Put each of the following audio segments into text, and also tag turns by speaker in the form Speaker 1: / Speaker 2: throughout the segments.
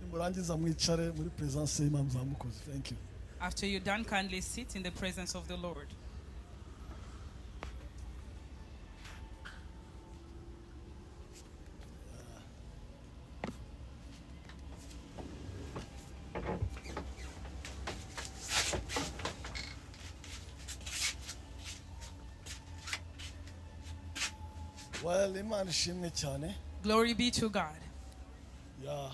Speaker 1: murangiza mwicare muri presence y'Imana zamukoze. Thank you.
Speaker 2: After you're done, kindly sit in the presence of the Lord.
Speaker 1: Well, Imana ishimwe cyane.
Speaker 2: Glory be to God.
Speaker 1: Yeah.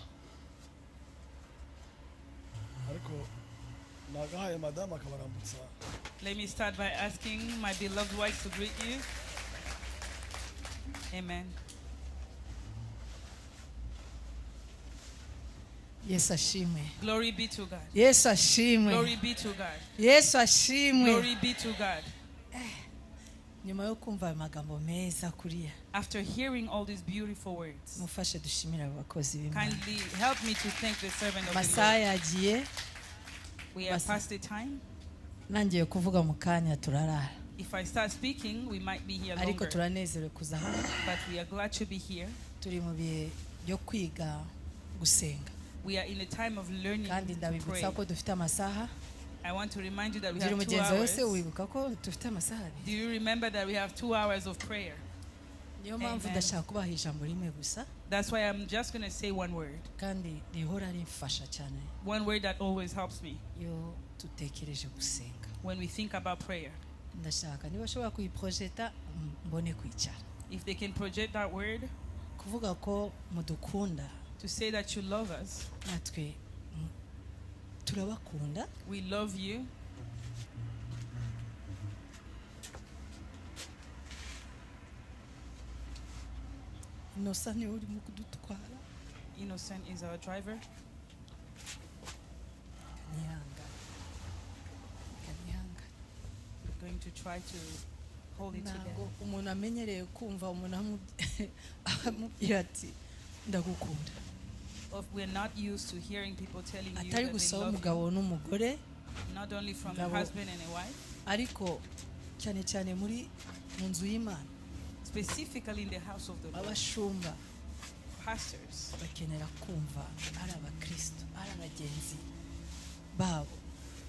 Speaker 1: Ariko nagahaye madame akabarambutsa.
Speaker 2: Let me start by asking my beloved wife to greet you. Amen.
Speaker 3: Yesu ashimwe.
Speaker 2: Glory be to God.
Speaker 3: Yesu ashimwe.
Speaker 2: Glory be to God.
Speaker 3: Yesu ashimwe.
Speaker 2: Glory be to God.
Speaker 3: Nyuma yo kumva amagambo meza kuriya.
Speaker 2: After hearing all these beautiful words,
Speaker 3: Mufashe dushimira abakozi b'Imana.
Speaker 2: kindly help me to thank the servant of the
Speaker 3: Masaha
Speaker 2: Lord.
Speaker 3: yagiye.
Speaker 2: We are past the time.
Speaker 3: Nangiye kuvuga mu kanya turarara.
Speaker 2: If I start speaking, we might be here
Speaker 3: Ariko
Speaker 2: longer.
Speaker 3: turanezerewe kuza hano.
Speaker 2: But we are glad to be here.
Speaker 3: Turi mu bihe byo kwiga gusenga.
Speaker 2: We are in a time of learning
Speaker 3: Kandi
Speaker 2: to pray.
Speaker 3: ndabibutsa ko dufite amasaha.
Speaker 2: I want to remind you that we
Speaker 3: Gira
Speaker 2: have 2
Speaker 3: umugenzi
Speaker 2: hours.
Speaker 3: wese wibuka ko dufite amasaha
Speaker 2: Do
Speaker 3: abiri.
Speaker 2: you remember that we have 2 hours of prayer?
Speaker 3: Niyo mpamvu
Speaker 2: Amen.
Speaker 3: ndashaka kubaha ijambo rimwe gusa.
Speaker 2: That's why I'm just going to say one word.
Speaker 3: Kandi rihora rimfasha cyane
Speaker 2: One word that always helps me
Speaker 3: iyo dutekereje gusenga.
Speaker 2: when we think about prayer.
Speaker 3: Ndashaka niba ushobora kuyiprojeta mbone kwicara.
Speaker 2: If they can project that word
Speaker 3: Kuvuga ko mudukunda
Speaker 2: to say that you love us,
Speaker 3: natwe turabakunda.
Speaker 2: we love you.
Speaker 3: Inosa niwe urimo kudutwara.
Speaker 2: Innocent is our driver.
Speaker 3: Kanihanga.
Speaker 2: We're going to try to hold it
Speaker 3: Ntabwo
Speaker 2: together.
Speaker 3: umuntu amenyereye kumva umuntu amubwira ati ndagukunda.
Speaker 2: We're not used to hearing people telling you
Speaker 3: Atari
Speaker 2: that they
Speaker 3: gusa
Speaker 2: love
Speaker 3: umugabo n'umugore
Speaker 2: you, not only from a
Speaker 3: Ngabo.
Speaker 2: husband and a wife,
Speaker 3: ariko cyane cyane muri mu nzu y'Imana.
Speaker 2: specifically in the house of the Lord.
Speaker 3: Abashumba
Speaker 2: Pastors,
Speaker 3: bakenera kumva ari abakristo ari abagenzi babo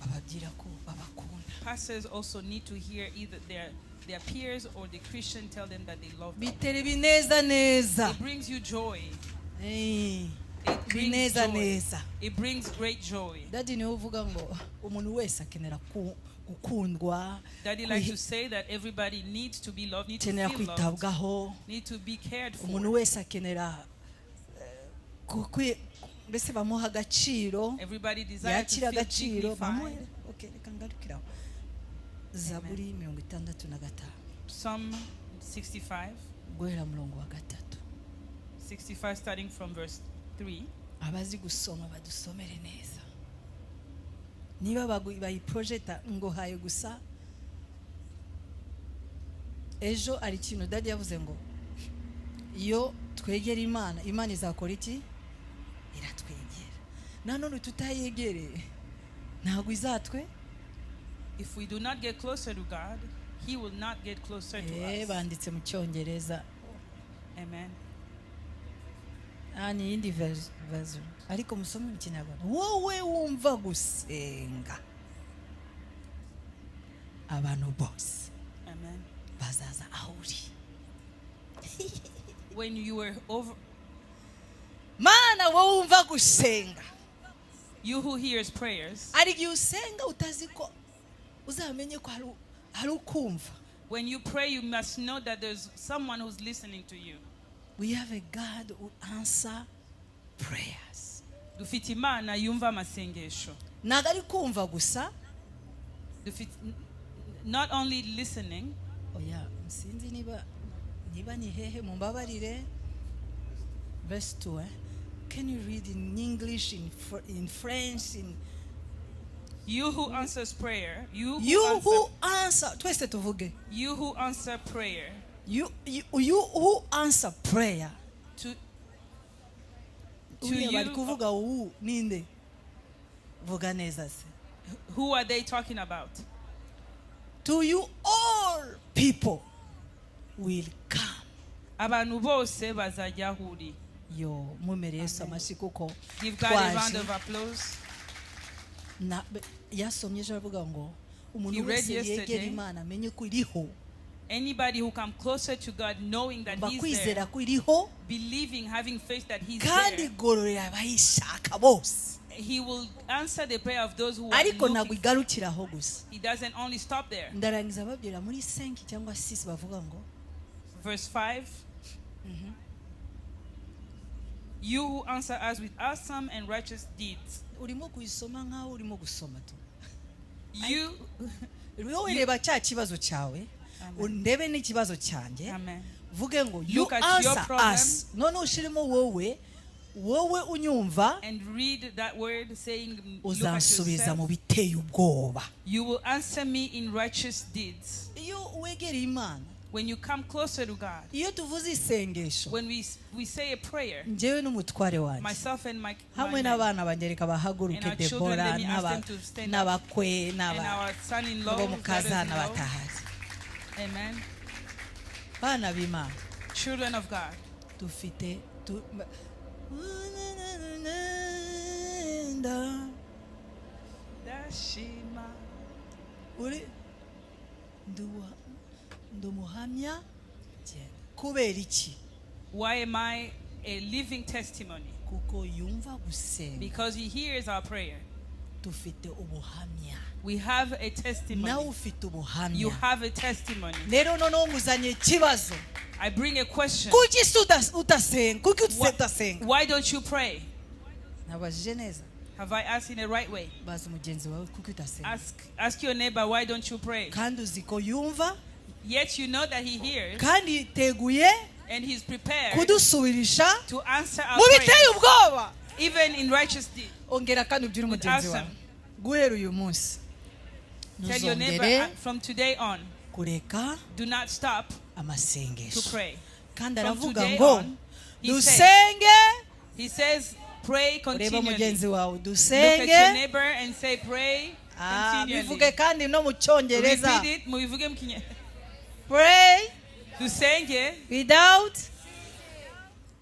Speaker 3: bababwira ko babakunda.
Speaker 2: pastors also need to hear either their peers or the Christian tell them that they love them.
Speaker 3: Bitera bineza neza.
Speaker 2: It brings you joy.
Speaker 3: Eh,
Speaker 2: It brings
Speaker 3: bineza
Speaker 2: joy.
Speaker 3: neza.
Speaker 2: It brings great joy.
Speaker 3: Daddy niwe uvuga ngo umuntu wese akenera gukundwa,
Speaker 2: Daddy likes to say that everybody needs to be loved, needs to
Speaker 3: akenera
Speaker 2: feel loved,
Speaker 3: kwitabwaho.
Speaker 2: need to be cared
Speaker 3: Umuntu
Speaker 2: for.
Speaker 3: wese akenera mbese bamuha agaciro,
Speaker 2: Everybody desires to
Speaker 3: yakira
Speaker 2: feel
Speaker 3: agaciro, bamuhe.
Speaker 2: dignified.
Speaker 3: Okay, reka ngarukiraho. Zaburi 65
Speaker 2: Psalm 65,
Speaker 3: guhera murongo wa gatatu.
Speaker 2: 65 starting from verse 3.
Speaker 3: Abazi gusoma badusomere neza. Niba bayiprojeta ngo haye gusa. Ejo ari ikintu Daddy yavuze ngo iyo twegera Imana, Imana izakora iki? Iratwegera. Nanone tutayegereye ntabwo izatwe.
Speaker 2: If we do not get closer to God, He will not get closer to us.
Speaker 3: Banditse mu Cyongereza.
Speaker 2: Amen.
Speaker 3: Ani yindi version. Ariko musome mu Kinyarwanda. Wowe wumva gusenga. Abantu bose
Speaker 2: Amen.
Speaker 3: bazaza aho uri.
Speaker 2: When you were over,
Speaker 3: Mana wowe wumva gusenga.
Speaker 2: you who hears prayers,
Speaker 3: Ari gihe usenga utazi ko uzamenye ko hari ukumva.
Speaker 2: when you pray, you must know that there's someone who's listening to you.
Speaker 3: We have a God who answer prayers.
Speaker 2: Dufite Imana yumva amasengesho.
Speaker 3: Ntabwo ari kumva gusa.
Speaker 2: Not only listening.
Speaker 3: Oya, sinzi niba ni hehe mumbabarire. Verse 2. Can you read in English, in French, in
Speaker 2: You who answers prayer, you
Speaker 3: who answer. Twese tuvuge.
Speaker 2: You who answer prayer.
Speaker 3: You who answer prayer.
Speaker 2: To
Speaker 3: you bari
Speaker 2: you.
Speaker 3: kuvuga uwu ninde? Vuga neza se.
Speaker 2: Who are they talking about?
Speaker 3: To you all people will come.
Speaker 2: Abantu bose bazajya aho uri.
Speaker 3: yo mumere Yesu amashyi kuko
Speaker 2: Give God a round of applause.
Speaker 3: yasomye ejo avuga ngo
Speaker 2: He
Speaker 3: umuntu
Speaker 2: read
Speaker 3: wese yegera
Speaker 2: yesterday.
Speaker 3: Imana amenye ko iriho
Speaker 2: Anybody who come closer to God, knowing that He's there,
Speaker 3: bakwizera ko iriho
Speaker 2: believing, having faith that He's
Speaker 3: kandi
Speaker 2: there,
Speaker 3: igororera abayishaka bose
Speaker 2: He will answer the prayer of those who are
Speaker 3: ariko ntabwo
Speaker 2: looking.
Speaker 3: igarukira aho gusa
Speaker 2: He doesn't only stop there.
Speaker 3: ndarangiza babwira muri 5 cyangwa 6 bavuga ngo
Speaker 2: Verse 5. You who answer us with awesome and righteous deeds.
Speaker 3: urimo kuyisoma nkaho urimo gusoma tu
Speaker 2: You.
Speaker 3: wowe reba cya kibazo cyawe undebe n'ikibazo cyanjye
Speaker 2: Amen.
Speaker 3: vuge ngo you
Speaker 2: Look at your
Speaker 3: answer
Speaker 2: problem.
Speaker 3: us none ushirimo wowe unyumva
Speaker 2: And read that word saying, look at
Speaker 3: uzansubiza mu
Speaker 2: yourself.
Speaker 3: biteye ubwoba
Speaker 2: You will answer me in righteous deeds.
Speaker 3: iyo wegera Imana
Speaker 2: When you come closer to God,
Speaker 3: iyo tuvuze isengesho
Speaker 2: when we say a prayer,
Speaker 3: njyewe n'umutware wanjye
Speaker 2: myself and my
Speaker 3: hamwe n'abana banjye reka bahaguruke
Speaker 2: And our children,
Speaker 3: Debora
Speaker 2: let me ask them to stand up.
Speaker 3: n'abakwe
Speaker 2: and our son-in-law,
Speaker 3: n'abo mukazana
Speaker 2: daughters-in-law.
Speaker 3: batahazi
Speaker 2: Amen.
Speaker 3: bana b'Imana
Speaker 2: Children of God.
Speaker 3: dufite
Speaker 2: Dashima.
Speaker 3: uri ndumuhamya kubera iki
Speaker 2: Why am I a living testimony?
Speaker 3: kuko yumva gusenga
Speaker 2: Because He hears our prayer.
Speaker 3: dufite ubuhamya
Speaker 2: We have a
Speaker 3: nawe
Speaker 2: testimony.
Speaker 3: ufite
Speaker 2: You
Speaker 3: ubuhamya
Speaker 2: have a testimony.
Speaker 3: rero noneho nguzanye ikibazo
Speaker 2: I bring a question.
Speaker 3: kuki se utasenga kuki utasenga
Speaker 2: Why don't you pray?
Speaker 3: nabajije neza
Speaker 2: Have I asked in the right way?
Speaker 3: baza umugenzi wawe kuki utasenga
Speaker 2: Ask your neighbor, why don't you pray?
Speaker 3: kandi uzi ko yumva
Speaker 2: Yet you know that He hears
Speaker 3: kandi yiteguye
Speaker 2: and He's prepared
Speaker 3: kudusubirisha
Speaker 2: to answer our
Speaker 3: mu biteye
Speaker 2: prayers,
Speaker 3: ubwoba
Speaker 2: even in righteous deed.
Speaker 3: ongera kandi ubwire umugenzi wawe
Speaker 2: awesome.
Speaker 3: guhera uyu munsi
Speaker 2: Tell your neighbor,
Speaker 3: ntuzongere
Speaker 2: from today on,
Speaker 3: kureka
Speaker 2: do not stop to
Speaker 3: amasengesho
Speaker 2: pray.
Speaker 3: kandi
Speaker 2: From
Speaker 3: aravuga
Speaker 2: today
Speaker 3: ngo
Speaker 2: on, He says,
Speaker 3: dusenge
Speaker 2: pray
Speaker 3: ureba
Speaker 2: continually.
Speaker 3: mugenzi wawe
Speaker 2: Look at your
Speaker 3: dusenge
Speaker 2: neighbor and say, pray continually.
Speaker 3: bivuge kandi no mu cyongereza
Speaker 2: Repeat it. Mubivuge mu Kinya-
Speaker 3: pray
Speaker 2: Dusenge
Speaker 3: without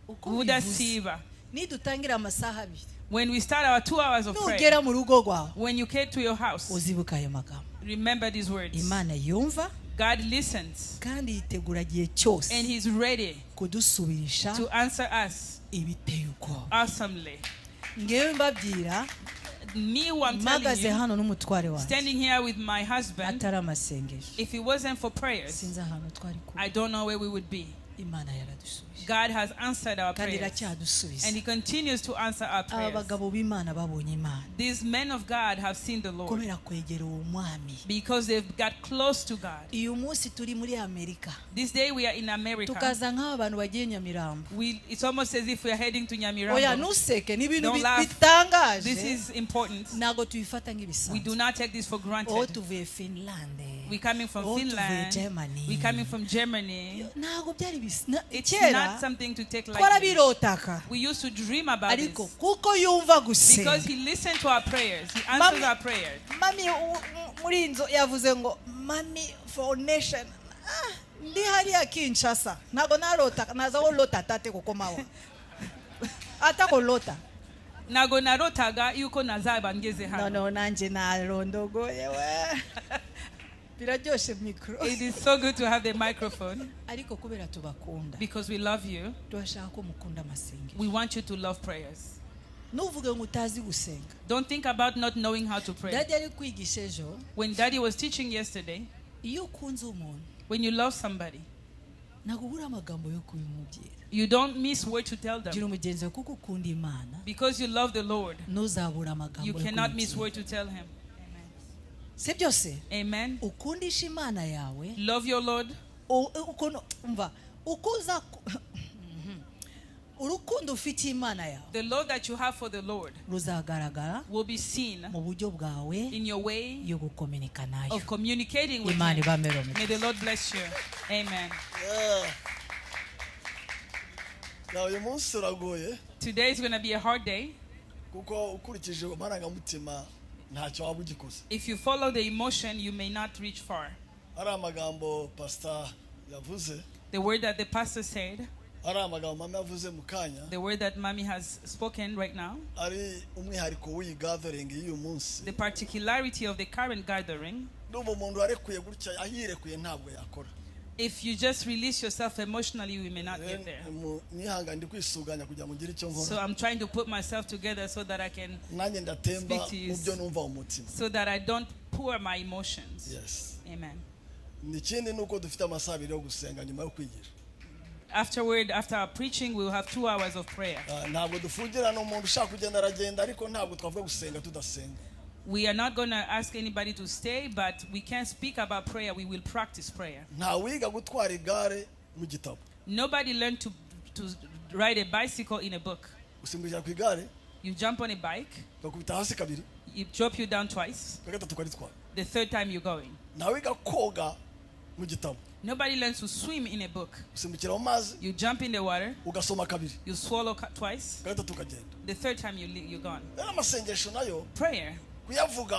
Speaker 3: uko bivuze
Speaker 2: budasiba.
Speaker 3: nidutangira amasaha abiri
Speaker 2: When we start our 2 hours of prayer,
Speaker 3: nugera mu rugo rwawe
Speaker 2: when you get to your house,
Speaker 3: uzibuka ayo magambo
Speaker 2: remember these words.
Speaker 3: Imana yumva
Speaker 2: God listens
Speaker 3: kandi yitegura igihe cyose
Speaker 2: and He's ready
Speaker 3: kudusubirisha
Speaker 2: to answer us
Speaker 3: ibiteye ubwoba
Speaker 2: awesomely.
Speaker 3: ngewe mbabwira
Speaker 2: Me, who I'm telling
Speaker 3: mpagaze
Speaker 2: you,
Speaker 3: hano n'umutware wanjye
Speaker 2: standing here with my husband,
Speaker 3: atari amasengesho
Speaker 2: if it wasn't for prayers,
Speaker 3: sinzi ahantu twari kuba
Speaker 2: I don't know where we would be.
Speaker 3: Imana yaradusubije
Speaker 2: God has answered our
Speaker 3: kandi
Speaker 2: prayers
Speaker 3: iracyadusubiza
Speaker 2: and He continues to answer our
Speaker 3: aba
Speaker 2: prayers.
Speaker 3: bagabo b'Imana babonye Imana
Speaker 2: These men of God have seen the Lord
Speaker 3: kubera kwegera uwo mwami
Speaker 2: because they've got close to God.
Speaker 3: uyu munsi turi muri Amerika
Speaker 2: This day we are in America.
Speaker 3: tukaza nk'aho abantu bagiye Nyamirambo
Speaker 2: It's almost as if we are heading to
Speaker 3: oya
Speaker 2: Nyamirambo.
Speaker 3: ntuseke ni ibintu
Speaker 2: Don't laugh. This
Speaker 3: bitangaje
Speaker 2: is important.
Speaker 3: ntabwo tubifata
Speaker 2: We do
Speaker 3: nk'ibisanzwe
Speaker 2: not take this for
Speaker 3: oh
Speaker 2: granted.
Speaker 3: tuvuye Finland
Speaker 2: We're coming from
Speaker 3: oh tuvuye
Speaker 2: Finland.
Speaker 3: Germany
Speaker 2: We're coming from Germany.
Speaker 3: ntabwo byari
Speaker 2: It's
Speaker 3: kera
Speaker 2: not something to take lightly.
Speaker 3: twarabirotaka
Speaker 2: We used to dream about this
Speaker 3: ariko kuko yumva gusenga
Speaker 2: because He listened to our prayers. He answers our prayers.
Speaker 3: mami muri inzo yavuze ngo mami for nation ndi hariya Kinshasa ntabwo narota naza lota tate kuko mawa atako lota
Speaker 2: Nago narotaga yuko nazaba ngeze hano.
Speaker 3: no nanjye narondogoye we biraryoshe mikro
Speaker 2: It is so good to have the microphone
Speaker 3: ariko kubera tubakunda
Speaker 2: because we love you.
Speaker 3: turashaka ko mukunda amasengesho
Speaker 2: We want you to love prayers.
Speaker 3: nuvuge ngo utazi gusenga
Speaker 2: Don't think about not knowing how to pray.
Speaker 3: dadi ari kwigisha ejo
Speaker 2: When Daddy was teaching yesterday,
Speaker 3: iyo ukunze umuntu
Speaker 2: when you love somebody,
Speaker 3: ntabwo ubura amagambo yo kubimubwira
Speaker 2: you don't miss word to tell
Speaker 3: gira
Speaker 2: them.
Speaker 3: umugenzi wawe kuko ukunda Imana
Speaker 2: Because you love the Lord,
Speaker 3: ntuzabura amagambo
Speaker 2: you
Speaker 3: yo
Speaker 2: cannot miss
Speaker 3: kumubwira
Speaker 2: word to tell Him.
Speaker 3: si byose
Speaker 2: Amen.
Speaker 3: ukundisha Imana yawe
Speaker 2: Love your Lord.
Speaker 3: umva ukuza urukundo ufite Imana yawe
Speaker 2: The love that you have for the Lord
Speaker 3: ruzagaragara
Speaker 2: will be seen
Speaker 3: mu buryo bwawe
Speaker 2: in your way
Speaker 3: yo gukominika nayo
Speaker 2: of communicating with
Speaker 3: Imana
Speaker 2: Him.
Speaker 3: ibamere
Speaker 2: May the Lord bless you. Amen.
Speaker 1: nawe uyu munsi uragoye
Speaker 2: Today is going to be a hard day.
Speaker 1: kuko ukurikije amarangamutima ntacyo waba ugikoze.
Speaker 2: If you follow the emotion, you may not reach far.
Speaker 1: ari amagambo pastor yavuze
Speaker 2: The word that the pastor said,
Speaker 1: ari amagambo mama yavuze mu kanya
Speaker 2: The word that Mommy has spoken right now,
Speaker 1: ari umwihariko w'iyi gathering y'uyu munsi
Speaker 2: the particularity of the current gathering,
Speaker 1: ndumva umuntu warekuye gutya ahirekuye ntabwo yakora.
Speaker 2: if you just release yourself emotionally, we may not get there.
Speaker 1: Nihanga ndi kwisuganya kugira ngo ngire icyo
Speaker 2: So
Speaker 1: nkora
Speaker 2: I'm trying to put myself together so that I can,
Speaker 1: nanjye ndatemba
Speaker 2: speak to you.
Speaker 1: mu byo numva umutima.
Speaker 2: so that I don't pour my emotions.
Speaker 1: Yes.
Speaker 2: Amen.
Speaker 1: Nikindi nuko dufite amasaha abiri yo gusenga nyuma yo kwigisha.
Speaker 2: Afterward, after our preaching, we will have 2 hours of prayer.
Speaker 1: Ntabwo dufungirana umuntu ushaka kugenda aragenda ariko ntabwo twavuga gusenga tudasenga.
Speaker 2: We are not going to ask anybody to stay, but we can't speak about prayer. We will practice prayer.
Speaker 1: Nta wiga gutwara igare mu gitabo.
Speaker 2: Nobody learned to ride a bicycle in a book.
Speaker 1: Usimbukira ku igare
Speaker 2: You jump on a bike,
Speaker 1: bakubita hasi kabiri
Speaker 2: it drop you down twice.
Speaker 1: gatatu karitwara.
Speaker 2: The 3rd time you're going.
Speaker 1: Nta wiga koga mu gitabo.
Speaker 2: Nobody learns to swim in a book.
Speaker 1: Usimbukira mu mazi
Speaker 2: You jump in the water,
Speaker 1: ugasoma kabiri
Speaker 2: you swallow twice.
Speaker 1: gatatu kagenda.
Speaker 2: The 3rd time you're gone.
Speaker 1: Rero amasengesho nayo
Speaker 2: Prayer.
Speaker 1: kuyavuga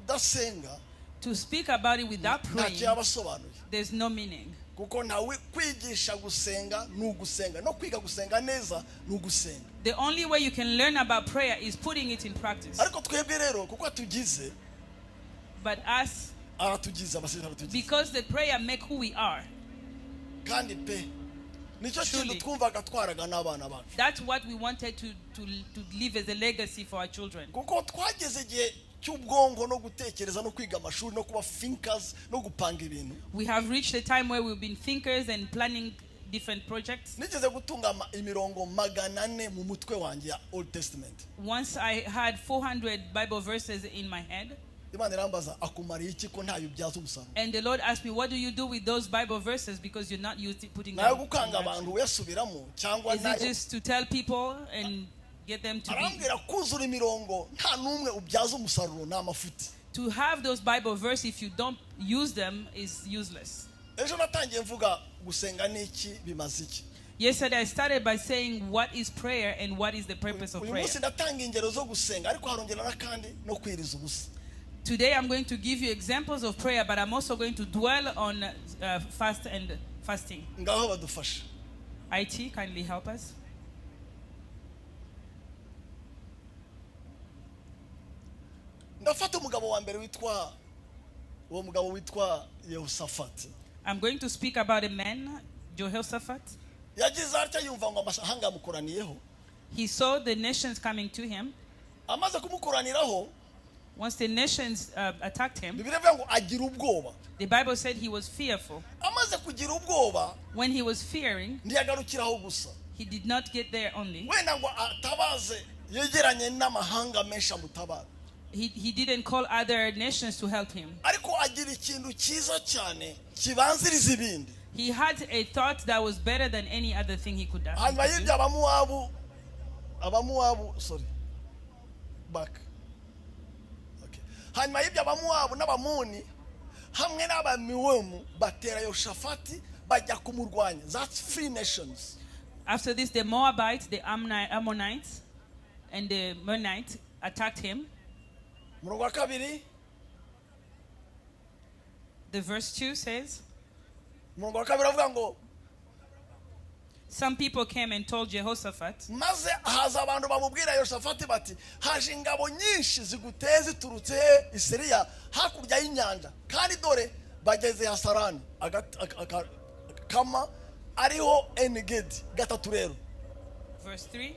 Speaker 1: udasenga
Speaker 2: To speak about it without
Speaker 1: ntacyo
Speaker 2: praying,
Speaker 1: yaba asobanuye
Speaker 2: there's no meaning.
Speaker 1: kuko ntawe kwigisha gusenga ni ugusenga no kwiga gusenga neza ni ugusenga.
Speaker 2: The only way you can learn about prayer is putting it in practice.
Speaker 1: Ariko twebwe rero kuko atugize
Speaker 2: But us,
Speaker 1: aratugize amasezerano aratugize
Speaker 2: because the prayer make who we are.
Speaker 1: kandi pe nicyo kintu
Speaker 2: Truly.
Speaker 1: twumvaga twaraga n'abana bacu
Speaker 2: That's what we wanted to leave as a legacy for our children.
Speaker 1: kuko twageze igihe cy'ubwonko no gutekereza no kwiga amashuri no kuba thinkers no gupanga ibintu.
Speaker 2: We have reached a time where we've been thinkers and planning different projects.
Speaker 1: Nigeze gutunga imirongo 400 mu mutwe wanjye ya Old Testament.
Speaker 2: Once I had 400 Bible verses in my head,
Speaker 1: Imana irambaza akumara iki ko ntayo byaza umusaruro.
Speaker 2: and the Lord asked me, what do you do with those Bible verses, because you're not putting them
Speaker 1: Nayo
Speaker 2: in
Speaker 1: gukanga
Speaker 2: action?
Speaker 1: abantu uyasubiramo cyangwa
Speaker 2: Is it
Speaker 1: nayo
Speaker 2: just to tell people and get them to be,
Speaker 1: arambwira kuzura imirongo nta numwe ubyaza umusaruro n'amafuti.
Speaker 2: to have those Bible verses, if you don't use them, is useless.
Speaker 1: Ejo natangiye mvuga gusenga niki bimaze iki.
Speaker 2: Yesterday I started by saying what is prayer and what is the purpose of
Speaker 1: Uyu
Speaker 2: prayer.
Speaker 1: munsi ndatanga ingero zo gusenga ariko harongera n'akandi no kwiriza ubusa.
Speaker 2: Today I'm going to give you examples of prayer, but I'm also going to dwell on fast and fasting.
Speaker 1: Ngaho badufasha.
Speaker 2: IT, kindly help us.
Speaker 1: Ndafata umugabo wa mbere witwa uwo mugabo witwa Yehoshafati.
Speaker 2: I'm going to speak about a man, Jehoshaphat.
Speaker 1: Yagize atya yumva ngo amahanga yamukoraniyeho.
Speaker 2: He saw the nations coming to him.
Speaker 1: Amaze kumukoraniraho
Speaker 2: Once the nations attacked him,
Speaker 1: Bibiliya ivuga ngo agira ubwoba.
Speaker 2: the Bible said he was fearful.
Speaker 1: Amaze kugira ubwoba
Speaker 2: When he was fearing,
Speaker 1: ntiyagarukiraho gusa.
Speaker 2: he did not get there only.
Speaker 1: Wenda ngo atabaze yegeranye n'amahanga menshi amutabara.
Speaker 2: He didn't call other nations to help him.
Speaker 1: Ariko agira ikintu cyiza cyane kibanziriza ibindi.
Speaker 2: He had a thought that was better than any other thing he could
Speaker 1: Hanyuma
Speaker 2: do.
Speaker 1: y'ibyo abamuwabu sorry back okay. Hanyuma y'ibyo abamuwabu n'abamoni hamwe n'abamiwemu batera Yehoshafati bajya kumurwanya. That's 3 nations.
Speaker 2: After this, the Moabites, the Ammonites, and the Mennonites attacked him.
Speaker 1: Murongo wa kabiri
Speaker 2: The verse 2 says,
Speaker 1: murongo wa kabiri avuga ngo
Speaker 2: some people came and told Jehoshaphat,
Speaker 1: maze haza abantu bamubwira Yehoshafati bati haje ingabo nyinshi ziguteye ziturutse i Siriya hakurya y'inyanja kandi dore bageze Hasarani kama ariho Engedi gatatu rero.
Speaker 2: verse 3,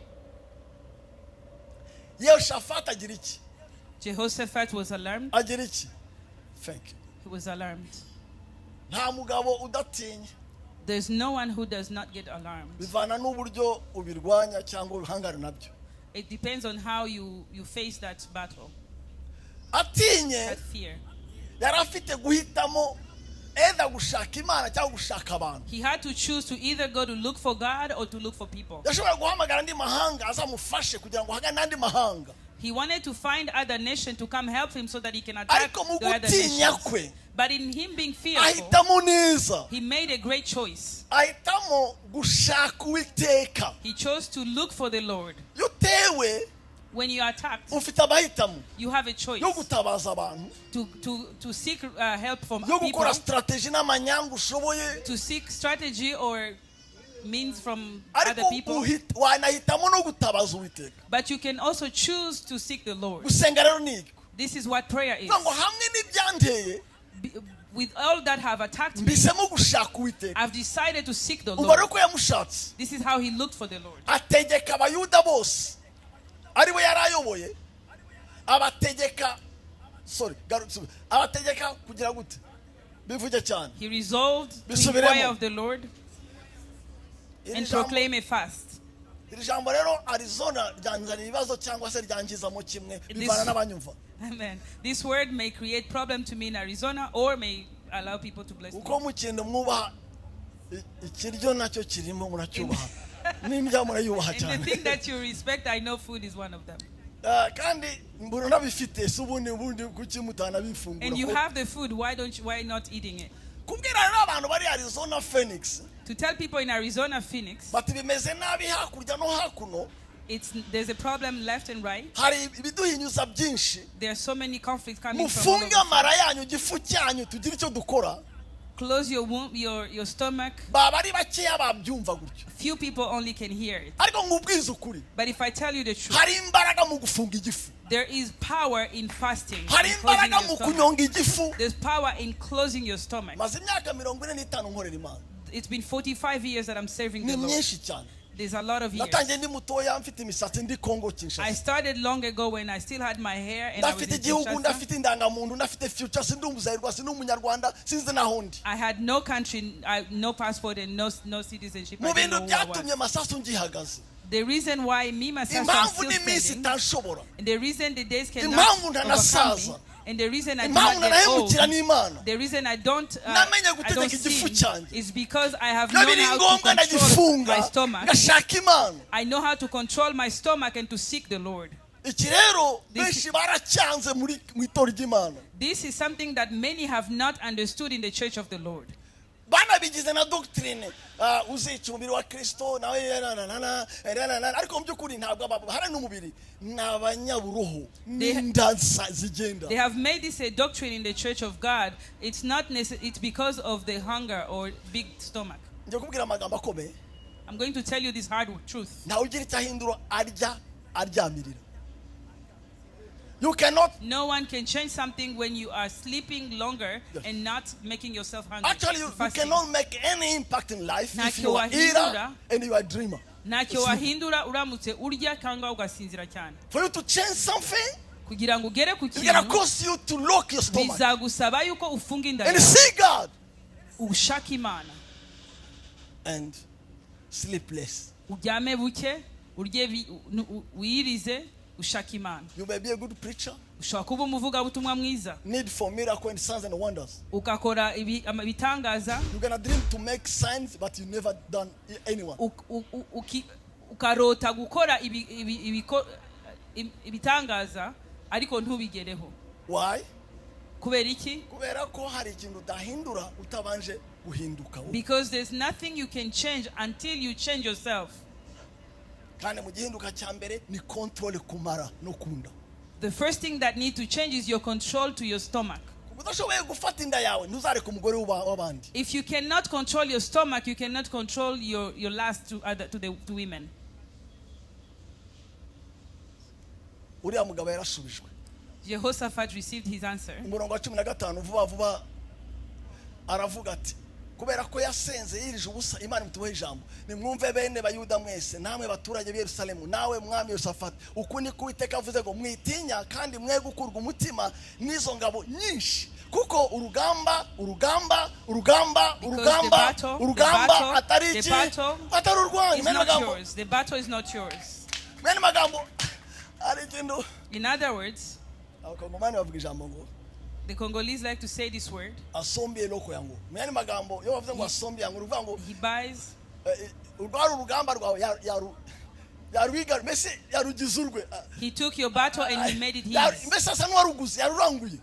Speaker 1: Yehoshafati agira iki?
Speaker 2: Jehoshaphat was alarmed.
Speaker 1: Agira iki? Thank you.
Speaker 2: He was alarmed.
Speaker 1: Nta mugabo udatinya.
Speaker 2: There's no one who does not get alarmed.
Speaker 1: Bivana n'uburyo ubirwanya cyangwa ubihangana nabyo.
Speaker 2: It depends on how you face that battle,
Speaker 1: Atinye
Speaker 2: that fear.
Speaker 1: yari afite guhitamo either gushaka Imana cyangwa gushaka abantu.
Speaker 2: He had to choose to either go to look for God or to look for people.
Speaker 1: Yashobora guhamagara andi mahanga azamufashe kugira ngo hagane n'andi mahanga.
Speaker 2: He wanted to find other nation to come help him so that he can attack
Speaker 1: Ariko mu
Speaker 2: the other
Speaker 1: gutinya
Speaker 2: nations.
Speaker 1: kwe
Speaker 2: But in him being fearful,
Speaker 1: ahitamo neza.
Speaker 2: he made a great choice.
Speaker 1: Ahitamo gushaka Uwiteka.
Speaker 2: He chose to look for the Lord.
Speaker 1: Iyo utewe
Speaker 2: When you are attacked,
Speaker 1: ufite amahitamo
Speaker 2: you have a choice
Speaker 1: yo gutabaza abantu,
Speaker 2: to seek help from
Speaker 1: yo
Speaker 2: people,
Speaker 1: gukora strategy n'amanyanga ushoboye,
Speaker 2: to seek strategy or means from other
Speaker 1: ariko
Speaker 2: people,
Speaker 1: wanahitamo no gutabaza Uwiteka.
Speaker 2: but you can also choose to seek the Lord.
Speaker 1: Gusenga rero ni iki?
Speaker 2: This is what prayer is.
Speaker 1: ngo hamwe n'ibyanteye
Speaker 2: With all that have attacked me,
Speaker 1: mbisemo gushaka Uwiteka.
Speaker 2: I've decided to seek the
Speaker 1: Ubu
Speaker 2: Lord.
Speaker 1: rero ko yamushatse
Speaker 2: This is how he looked for the Lord.
Speaker 1: ategeka abayuda bose ari we yari ayoboye abategeka kugira gute bivuge cyane.
Speaker 2: He resolved to
Speaker 1: Bisubiremo.
Speaker 2: inquire of the Lord
Speaker 1: Iri
Speaker 2: and
Speaker 1: jambo-
Speaker 2: proclaim a fast.
Speaker 1: iri jambo rero Arizona ryanzanira ibibazo cyangwa se ryangizamo kimwe bivana n'abanyumva.
Speaker 2: Amen. This word may create problem to me in Arizona or may allow people to bless me.
Speaker 1: uko mu kintu mwubaha ikiryo nacyo kirimo muracyubaha n'imbya murayubaha
Speaker 2: And the
Speaker 1: cyane.
Speaker 2: thing that you respect, I know food is one of them.
Speaker 1: kandi mbona nabifite se ubundi kuki mutana
Speaker 2: And you
Speaker 1: bifungura
Speaker 2: have the food, why not eating it?
Speaker 1: kubwira rero abantu bari Arizona Phoenix
Speaker 2: To tell people in Arizona, Phoenix,
Speaker 1: bati bimeze nabi hakurya no hakuno
Speaker 2: there's a problem left and right.
Speaker 1: hari ibiduhinyuza byinshi
Speaker 2: There are so many conflicts coming from all over.
Speaker 1: mufunge amara yanyu igifu cyanyu tugire icyo dukora.
Speaker 2: Close your womb, your stomach.
Speaker 1: baba ari bakeya babyumva gutyo
Speaker 2: Few people only can hear it.
Speaker 1: ariko ngubwiza ukuri
Speaker 2: But if I tell you the truth,
Speaker 1: hari imbaraga mu gufunga igifu,
Speaker 2: there is power in fasting.
Speaker 1: hari
Speaker 2: in closing
Speaker 1: imbaraga
Speaker 2: your
Speaker 1: mu
Speaker 2: stomach.
Speaker 1: kunyonga igifu.
Speaker 2: There's power in closing your stomach.
Speaker 1: maze imyaka 45 nkorera Imana,
Speaker 2: It's been 45 years that I'm serving
Speaker 1: ni
Speaker 2: the Lord.
Speaker 1: myinshi cyane.
Speaker 2: There's a lot of years.
Speaker 1: natangiye ndi mutoya mfite imisatsi ndi Kongo
Speaker 2: I
Speaker 1: Kinshasa,
Speaker 2: started long ago when I still had my hair and I was
Speaker 1: ndafite
Speaker 2: in
Speaker 1: igihugu,
Speaker 2: Kinshasa.
Speaker 1: ndafite indangamuntu, ndafite future, sindi umuzayirwa, sindi umunyarwanda, sinzi naho ndi.
Speaker 2: I had no country, no passport and no citizenship.
Speaker 1: mu
Speaker 2: I didn't
Speaker 1: bintu
Speaker 2: know who I
Speaker 1: byatumye
Speaker 2: was.
Speaker 1: Masasu ngihagaze,
Speaker 2: The reason why me myself I'm
Speaker 1: impamvu
Speaker 2: still
Speaker 1: n'iminsi
Speaker 2: standing,
Speaker 1: itanshobora,
Speaker 2: and the reason the days cannot
Speaker 1: impamvu
Speaker 2: overcome
Speaker 1: ntanasaza,
Speaker 2: me, and the reason I do
Speaker 1: impamvu
Speaker 2: not get old,
Speaker 1: ntanahemukira n'Imana,
Speaker 2: the reason I don't
Speaker 1: namenye gutegeka igifu
Speaker 2: sin
Speaker 1: cyanjye,
Speaker 2: is because I have
Speaker 1: iyo
Speaker 2: known
Speaker 1: biri
Speaker 2: how to
Speaker 1: ngombwa
Speaker 2: control
Speaker 1: ndagifunga
Speaker 2: my stomach.
Speaker 1: ngashaka Imana.
Speaker 2: I know how to control my stomach and to seek the Lord.
Speaker 1: iki rero
Speaker 2: This-
Speaker 1: benshi baracyanze mu itorero ry'Imana,
Speaker 2: This is something that many have not understood in the church of the Lord.
Speaker 1: banabigize na doctrine, uzica umubiri wa Kristo nawe ariko mu by'ukuri ntabwo hari n'umubiri, ni abanyaburoho n'inda zigenda.
Speaker 2: They have made this a doctrine in the church of God. It's not it's because of the hunger or big stomach.
Speaker 1: njye kubwira amagambo akomeye,
Speaker 2: I'm going to tell you this hard truth.
Speaker 1: ntawe ugira icyo ahindura aryamirira. You cannot,
Speaker 2: No one can change something when you are sleeping longer and not making yourself hungry.
Speaker 1: actually you
Speaker 2: Fasting.
Speaker 1: cannot make any impact in life
Speaker 2: Ntacyo
Speaker 1: if you are
Speaker 2: wahindura.
Speaker 1: eater and you are a dreamer.
Speaker 2: Ntacyo wahindura uramutse urya cyangwa ugasinzira cyane.
Speaker 1: For you to change something,
Speaker 2: Kugira ngo ugere ku
Speaker 1: it's gonna
Speaker 2: kintu
Speaker 1: cost you to lock your stomach
Speaker 2: bizagusaba yuko ufunga inda
Speaker 1: and
Speaker 2: yawe,
Speaker 1: see God
Speaker 2: ushaka Imana,
Speaker 1: and sleepless.
Speaker 2: uryame buke, urye wiyirize, ushaka Imana.
Speaker 1: You may be a good preacher,
Speaker 2: Ushobora kuba umuvugabutumwa mwiza
Speaker 1: need for miracle and signs and wonders.
Speaker 2: ugakora ibitangaza,
Speaker 1: You're gonna dream to make signs, but you never done anyone.
Speaker 2: ukarota gukora ibitangaza ariko ntubigereho.
Speaker 1: Why?
Speaker 2: Kubera iki?
Speaker 1: Kubera ko hari ikintu udahindura utabanje guhinduka.
Speaker 2: Because there's nothing you can change until you change yourself.
Speaker 1: Kandi mu gihinduka cya mbere ni control kumara no kunda.
Speaker 2: The first thing that needs to change is your control to your stomach.
Speaker 1: udashoboye gufata inda yawe ntuzareke umugore w'abandi.
Speaker 2: If you cannot control your stomach, you cannot control your lust to women.
Speaker 1: uriya mugabo yarashubijwe.
Speaker 2: Jehoshaphat received his answer.
Speaker 1: umurongo wa 15 vuba vuba aravuga ati kubera ko yasenze yirije ubusa Imana imutuhe ijambo, nimwumve bene bayuda mwese namwe baturage b'i Yerusalemu nawe mwami Yoshafati, uku ni ko Uwiteka avuze ngo mwitinya kandi mwe gukurwa umutima n'izo ngabo nyinshi, kuko urugamba atari iki, atari urwanyu.
Speaker 2: The battle is not yours.
Speaker 1: Mene magambo ari ikintu.
Speaker 2: In other words,
Speaker 1: abakongomani bavuga ijambo ngo
Speaker 2: the Congolese like to say this word.
Speaker 1: Asombiye loko yangu. Mene magambo yo bavuze ngo asombiye yangu uruvuga ngo
Speaker 2: He buys
Speaker 1: urwara urugamba rwawe yaruwiga mese yarugizurwe.
Speaker 2: He took your battle and he made it his.
Speaker 1: Mese asa n'uwaruguze yaruranguye.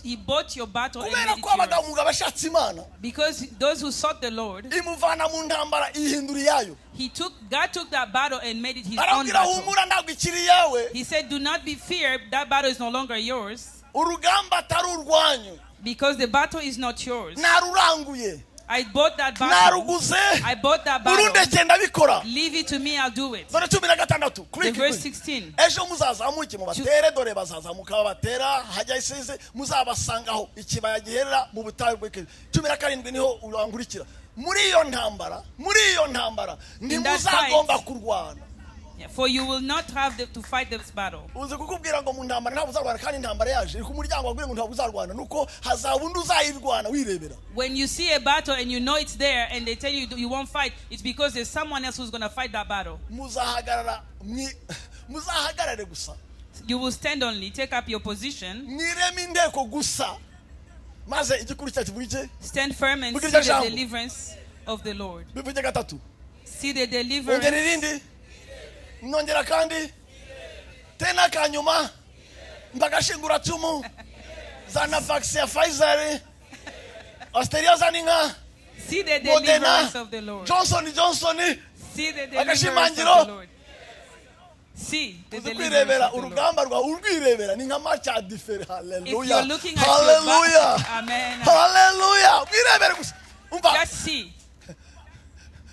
Speaker 2: He bought your battle and made
Speaker 1: kubera
Speaker 2: it
Speaker 1: ko abagabo
Speaker 2: yours.
Speaker 1: mugabo ashatse Imana
Speaker 2: Because those who sought the Lord,
Speaker 1: imuvana mu ntambara ihindura iyayo.
Speaker 2: God took that battle and made it his own
Speaker 1: arabwira
Speaker 2: battle.
Speaker 1: humura ntabwo ikiri yawe.
Speaker 2: He said, do not be feared, that battle is no longer yours.
Speaker 1: urugamba atari urwanyu
Speaker 2: Because the battle is not yours.
Speaker 1: naruranguye.
Speaker 2: I bought that battle.
Speaker 1: naruguze
Speaker 2: I bought that battle.
Speaker 1: urundeke ndabikora.
Speaker 2: Leave it to me, I'll do it.
Speaker 1: Dore 16 kuri
Speaker 2: The verse 16.
Speaker 1: ejo muzazamuke mu batere dore bazazamuka batera hajya isize muzabasangaho ikibaya giherera mu butayu bw'Ekezi 17 niho urangurikira muri iyo ntambara ntimuzagomba kurwana.
Speaker 2: Yeah, for you will not have to fight this battle.
Speaker 1: Uze kukubwira ngo mu ntambara ntabwo uzarwana kandi intambara yaje ku muryango wabwire ngo ntabwo uzarwana nuko hazabundi uzayirwana wirebera.
Speaker 2: When you see a battle and you know it's there and they tell you you won't fight, it's because there's someone else who's going to fight that battle.
Speaker 1: Muzahagarare gusa.
Speaker 2: You will stand only, take up your position.
Speaker 1: Nireme indeko gusa. Maze igikuru cyacu bwije.
Speaker 2: Stand firm and see the deliverance of the Lord.
Speaker 1: Bivuge gatatu.
Speaker 2: See the deliverance.
Speaker 1: Nongera kandi tena kanyuma mbagashingura cumu zana vaccine ya Pfizer Australia zaninga.
Speaker 2: See the deliverance of the Lord.
Speaker 1: Johnson
Speaker 2: see the deliverance of the Lord. See the deliverance of the Lord.
Speaker 1: Urugamba rwa urwirebera ni nka match ya differ. Hallelujah.
Speaker 2: If you're looking at
Speaker 1: hallelujah.
Speaker 2: Amen.
Speaker 1: Hallelujah. Wirebere gusa.
Speaker 2: Just see.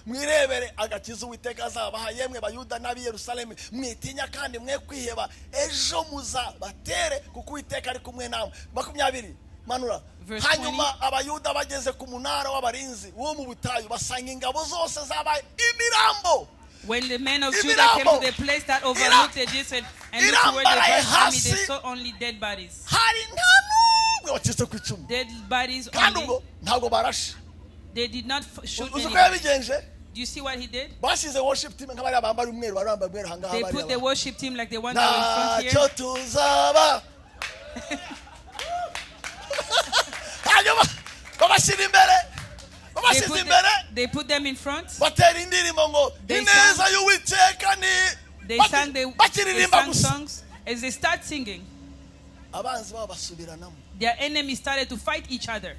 Speaker 1: Mwirebere agakiza Uwiteka azabaha yemwe bayuda n'abi Yerusalemu mwitinya kandi mwe kwiheba ejo muzabatere kuko Uwiteka ari kumwe nawe. 20 manura hanyuma abayuda bageze ku munara w'abarinzi wo mu butayu basanga ingabo zose zabaye imirambo.
Speaker 2: When the men of Judah came to the place that overlooked the desert and looked toward the vast army, they saw only dead bodies. Dead bodies only. They did not shoot anyone. Do you see what he did? They put the worship team like the one that was in front here. They put them in front. They sang songs. As they start singing, their enemies started to fight each other.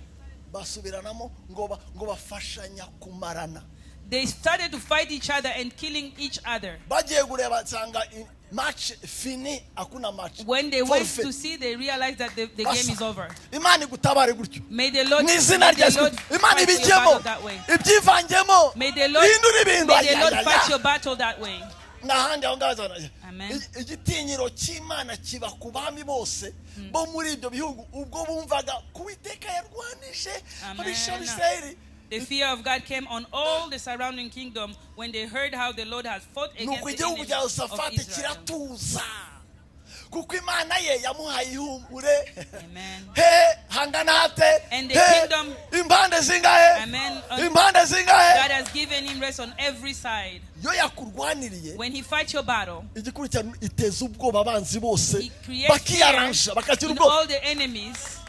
Speaker 2: They started to fight each other and killing each other. When they went to see, they realized that the game is over. May the Lord fight your battle that way. May the Lord fight your battle that way. Amen.
Speaker 1: Igitinyiro cy'Imana kiba ku bami bose bo muri ibyo bihugu ubwo bumvaga kuwiteka yarwanije abishariseri.
Speaker 2: The fear of God came on all the surrounding kingdom when they heard how the Lord has fought against the enemies of Israel. Amen. And the kingdom, amen, God has given him rest on every side. When he fights your battle, he creates fear in all the enemies.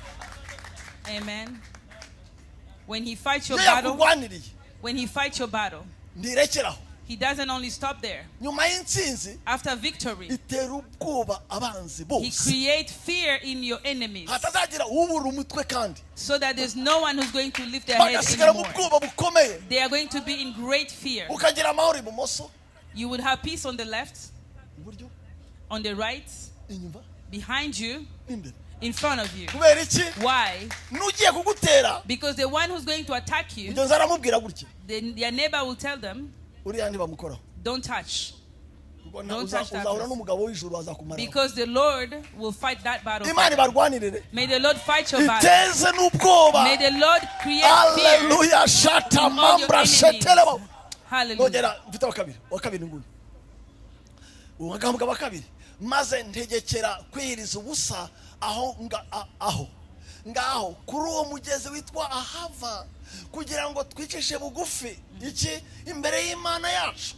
Speaker 2: Amen. When he fights your battle, he doesn't only stop there. After victory, he creates fear in your enemies so that there's no one who's going to lift their head anymore. They are going to be in great fear. You would have peace on the left, on the right, behind you, in front of you. Why? Because the one who's going to attack you, their neighbor will tell them, don't touch. Don't touch that person. Because the Lord will fight that battle. May the Lord fight your battle. May the Lord create fear in all your enemies. Hallelujah.
Speaker 1: Maze ntegekera kwiriza ubusa aho ngaho kuri uwo mugezi witwa ahava kugira ngo twicishe bugufi iki imbere y'Imana yacu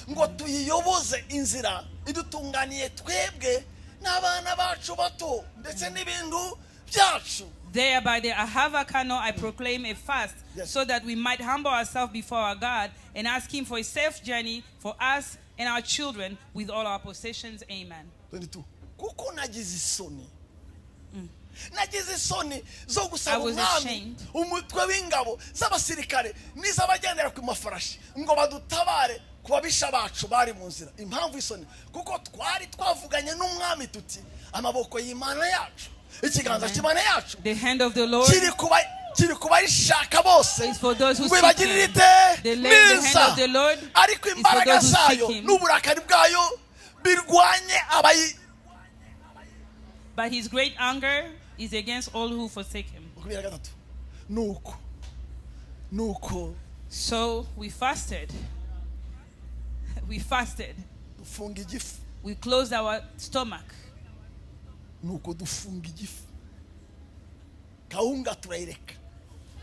Speaker 1: ngo tuyiyoboze inzira idutunganiye twebwe n'abana bacu bato ndetse n'ibintu byacu.
Speaker 2: There by the Ahava Kano I proclaim a fast, so that we might humble ourselves before our God and ask him for a safe journey for us and our children with all our possessions. Amen.
Speaker 1: 22. Kuko nagize isoni zo gusaba umwami umutwe w'ingabo z'abasirikare n'iz'abagendera ku mafarashi ngo badutabare ku babisha bacu bari mu nzira. Impamvu isoni kuko twari twavuganye n'umwami tuti amaboko y'Imana yacu ikiganza cy'Imana yacu
Speaker 2: the hand of the Lord
Speaker 1: kiri kuba kiri kubayishaka bose
Speaker 2: It's for those who
Speaker 1: ngo
Speaker 2: seek
Speaker 1: ibagirire
Speaker 2: him.
Speaker 1: ite
Speaker 2: The hand of the Lord
Speaker 1: ariko
Speaker 2: is for
Speaker 1: imbaraga
Speaker 2: those who
Speaker 1: zayo
Speaker 2: seek him.
Speaker 1: n'uburakari bwayo birwanye abayi.
Speaker 2: But his great anger is against all who forsake him.
Speaker 1: nuko
Speaker 2: So we fasted. We fasted.
Speaker 1: dufunga igifu.
Speaker 2: We closed our stomach.
Speaker 1: Nuko dufunga igifu. Kawunga turayireka.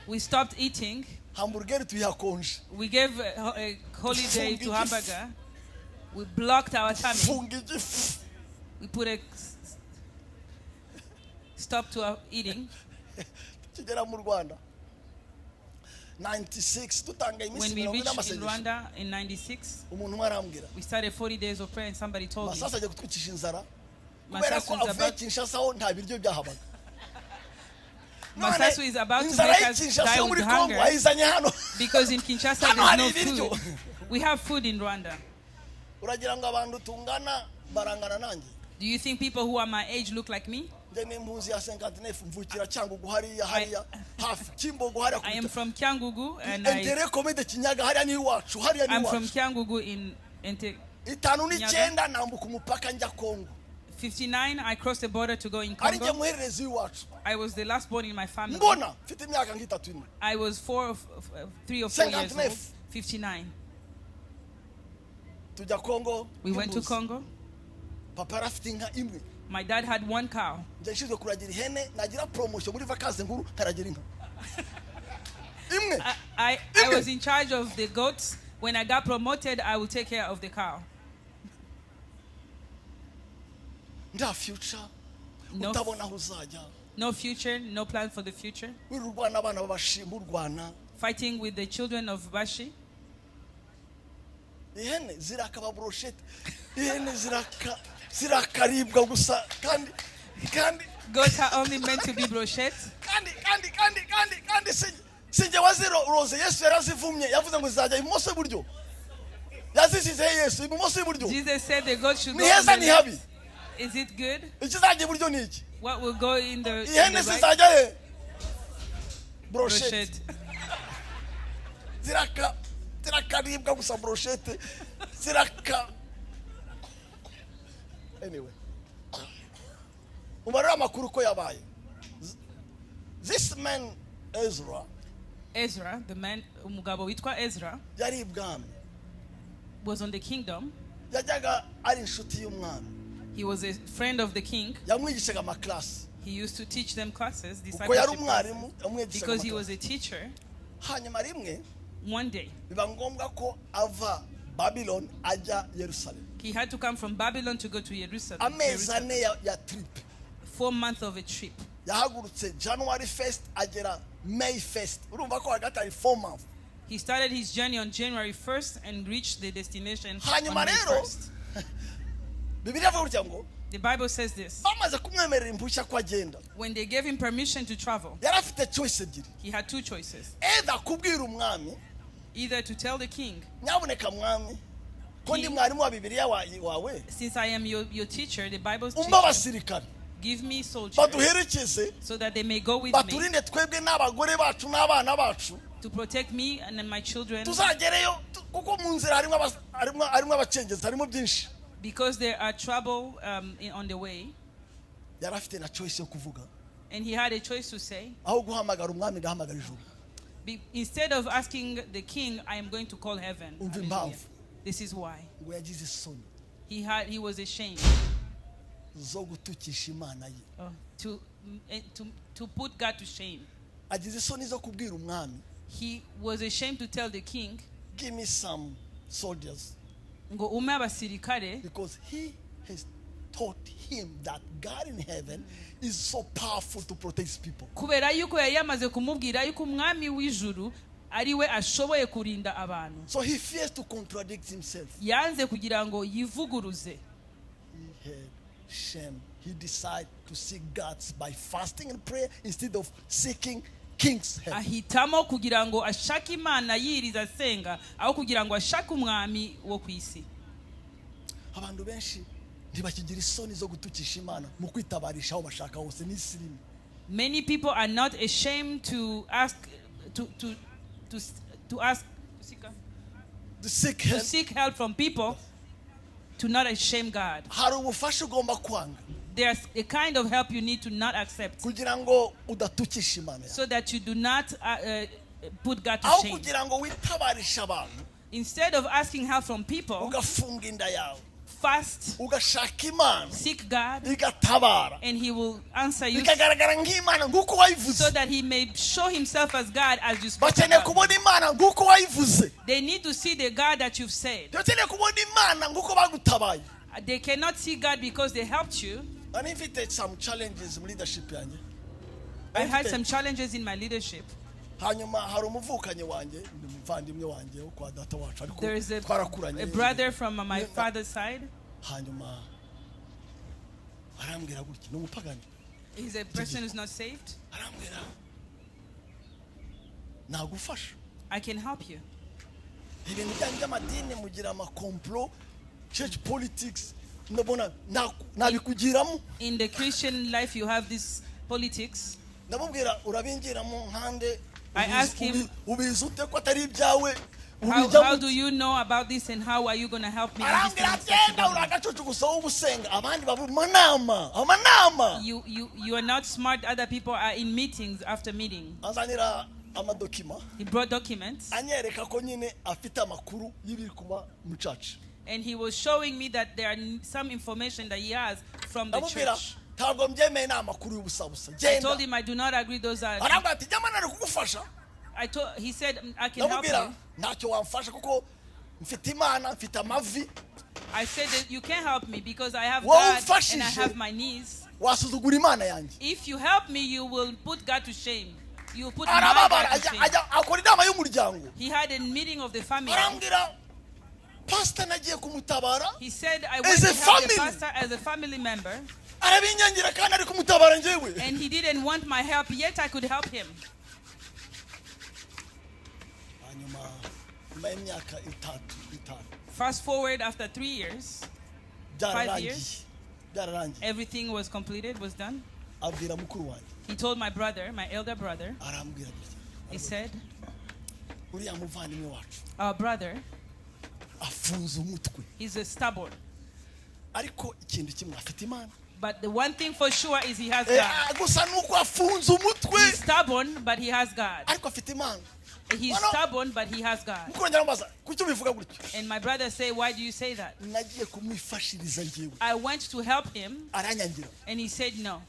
Speaker 2: We stopped eating.
Speaker 1: Hamburger tuyakonje.
Speaker 2: We gave a holiday to hamburger. We blocked our tummy.
Speaker 1: Dufunga igifu.
Speaker 2: We put a stop to our eating.
Speaker 1: Tugera mu Rwanda 96 tutanga
Speaker 2: When
Speaker 1: iminsi
Speaker 2: we
Speaker 1: 40
Speaker 2: reached in
Speaker 1: n'amasengesho.
Speaker 2: Rwanda in 96,
Speaker 1: Umuntu arambwira.
Speaker 2: we started 40 days of prayer and somebody told me,
Speaker 1: Masasa aje kutwicisha inzara. Kubera ko
Speaker 2: Masasu is
Speaker 1: avuye
Speaker 2: about,
Speaker 1: Kinshasa ho nta biryo byahabaga.
Speaker 2: Masasu is about to
Speaker 1: Inzara
Speaker 2: make us
Speaker 1: y'Kinshasa
Speaker 2: die
Speaker 1: muri
Speaker 2: with
Speaker 1: Kongo
Speaker 2: hunger
Speaker 1: ayizanye hano.
Speaker 2: because in Kinshasa
Speaker 1: Hano hari
Speaker 2: there's no
Speaker 1: ibiryo.
Speaker 2: food. We have food in Rwanda.
Speaker 1: Uragira ngo abantu tungana barangana nanjye.
Speaker 2: Do you think people who are my age look like me?
Speaker 1: Nje n'impunzi ya 59 mvukira Cyangugu hariya hafi Kimbogo hariya.
Speaker 2: I am from Kyangugu and
Speaker 1: Entere komede Kinyaga hariya ni iwacu hariya ni
Speaker 2: I'm from
Speaker 1: iwacu.
Speaker 2: Kyangugu in Ente.
Speaker 1: 59 nambuka umupaka njya Kongo.
Speaker 2: 59, I crossed the border to go in
Speaker 1: Ari nje
Speaker 2: Congo.
Speaker 1: muhererezi iwacu.
Speaker 2: I was the last born in my family.
Speaker 1: Mbona mfite imyaka nk'itatu ine.
Speaker 2: I was 3 or 4 years
Speaker 1: 59.
Speaker 2: old. 59.
Speaker 1: Tujya Kongo.
Speaker 2: We went to Congo.
Speaker 1: Papa arafite inka imwe.
Speaker 2: My dad had 1 cow.
Speaker 1: Nje nshinzwe kuragira ihene nagira promotion muri vacances nkuru taragira inka. Imwe.
Speaker 2: I was in charge of the goats. When I got promoted, I would take care of the cow.
Speaker 1: Nda future.
Speaker 2: No,
Speaker 1: Utabona aho uzajya.
Speaker 2: no future, no plan for the future.
Speaker 1: Wirurwana abana babashimba urwana.
Speaker 2: Fighting with the children of Bashi.
Speaker 1: Ihene zirakaba brochette. Ihene zirakaribwa gusa kandi
Speaker 2: Goats are only meant to be brochette.
Speaker 1: kandi sinjye waziro rose Yesu yarazivumye yavuze ngo zizajya ibumoso iburyo. Yazisize Yesu ibumoso iburyo.
Speaker 2: Jesus said the goat should go.
Speaker 1: Ni heza ni habi.
Speaker 2: Is it good?
Speaker 1: Ikizajya iburyo ni iki?
Speaker 2: What will go in the
Speaker 1: Ihene
Speaker 2: right?
Speaker 1: zizajya he? Brochette.
Speaker 2: Brochette.
Speaker 1: Zirakaribwa gusa brochette. Anyway. Umarira amakuru ko yabaye. This man
Speaker 2: Ezra, the man umugabo witwa Ezra,
Speaker 1: yari ibwami.
Speaker 2: was on the kingdom.
Speaker 1: Yajyaga ari inshuti y'umwami.
Speaker 2: He was a friend of the king.
Speaker 1: Yamwigishaga amaklasi.
Speaker 2: He used to teach them classes,
Speaker 1: Uko yari
Speaker 2: discipleship
Speaker 1: umwarimu
Speaker 2: classes,
Speaker 1: yamwigishaga
Speaker 2: because he was
Speaker 1: amaklasi.
Speaker 2: a teacher.
Speaker 1: Hanyuma rimwe
Speaker 2: One day,
Speaker 1: biba ngombwa ko ava Babylon ajya Yerusalemu.
Speaker 2: he had to come from Babylon to go to Jerusalem.
Speaker 1: Amezi ane ya trip.
Speaker 2: 4 months of a trip.
Speaker 1: Yahagurutse January 1st agera May 1st. Urumva ko hagati ari 4 months.
Speaker 2: He started his journey on January 1st and reached the destination on
Speaker 1: Hanyuma
Speaker 2: May
Speaker 1: rero
Speaker 2: 1st.
Speaker 1: Bibiliya ivuga gutya ngo
Speaker 2: The Bible says this.
Speaker 1: bamaze kumwemerera impushya ko agenda.
Speaker 2: When they gave him permission to travel,
Speaker 1: Yari afite choice ebyiri.
Speaker 2: he had 2 choices.
Speaker 1: Either kubwira umwami
Speaker 2: Either to tell the king,
Speaker 1: nyaboneka mwami ko ndi mwarimu wa Bibiliya wawe
Speaker 2: since I am your teacher, the Bible's
Speaker 1: umba
Speaker 2: teacher,
Speaker 1: abasirikare
Speaker 2: give me soldiers
Speaker 1: baduherekeze
Speaker 2: so that they may go with me
Speaker 1: baturinde twebwe n'abagore bacu n'abana bacu
Speaker 2: to protect me and then my children,
Speaker 1: tuzagereyo kuko mu nzira harimo abacengezi harimo byinshi.
Speaker 2: because there are trouble on the way.
Speaker 1: Yari afite na choice yo kuvuga
Speaker 2: And he had a choice to say,
Speaker 1: aho guhamagara umwami ngahamagara ijuru.
Speaker 2: instead of asking the king, I am going to call heaven.
Speaker 1: Umva
Speaker 2: Hallelujah.
Speaker 1: impamvu.
Speaker 2: This is why.
Speaker 1: Ngo yagize isoni
Speaker 2: He was ashamed
Speaker 1: zo gutukisha Imana ye.
Speaker 2: to put God to shame.
Speaker 1: Agize isoni zo kubwira umwami
Speaker 2: He was ashamed to tell the king,
Speaker 1: give me some soldiers
Speaker 2: ngo ume abasirikare,
Speaker 1: because he has taught him that God in heaven is so powerful to protect his people.
Speaker 2: kubera yuko yari yamaze kumubwira yuko umwami w'ijuru ari we ashoboye kurinda abantu.
Speaker 1: So he fears to contradict himself.
Speaker 2: Yanze kugira ngo yivuguruze.
Speaker 1: He had shame. He decided to seek God by fasting and prayer instead of seeking king's help.
Speaker 2: Ahitamo kugira ngo ashake Imana yiriza Senga aho kugira ngo ashake umwami wo kwisi.
Speaker 1: Abantu benshi ntibakigira isoni zo gutukisha Imana mu kwitabarisha aho bashaka hose n'isirimu.
Speaker 2: Many people are not ashamed to ask to seek help from people, to not shame God. There's a kind of help you need to not accept, so that you do not put God to shame. Instead of asking help from people, fast, seek God, and He will answer you, so that He may show Himself as God as you spoke about. They need to see the God that you've said. They cannot see God because they helped you. I had some challenges in my leadership. There is a brother from my father's side. He's a person who's not saved. I can help you.
Speaker 1: Church politics. In
Speaker 2: the Christian life, you have this politics. I asked him, how do you know about this, and how are you going to help me? You are not smart. Other people are in meetings after meeting. He brought documents, and he was showing me that there are some information that he has from the church. I told him I do not agree. Those are. He said, I can help you. I said that you can't help me because I have God and I have my knees. If you help me, you will put God to shame. You will put my God to shame. He had a meeting of the family. He said, I went to help the pastor as a family member, and he didn't want my help, yet I could help him. Fast forward, after 3 years, 5 years, everything was completed, was done. He told my brother, my elder brother, he said, our brother, he's a stubborn. But the one thing for sure is he has God. He's stubborn, but he has God. He's stubborn, but he has God. And my brother said, why do you say that? I went to help him, and he said no.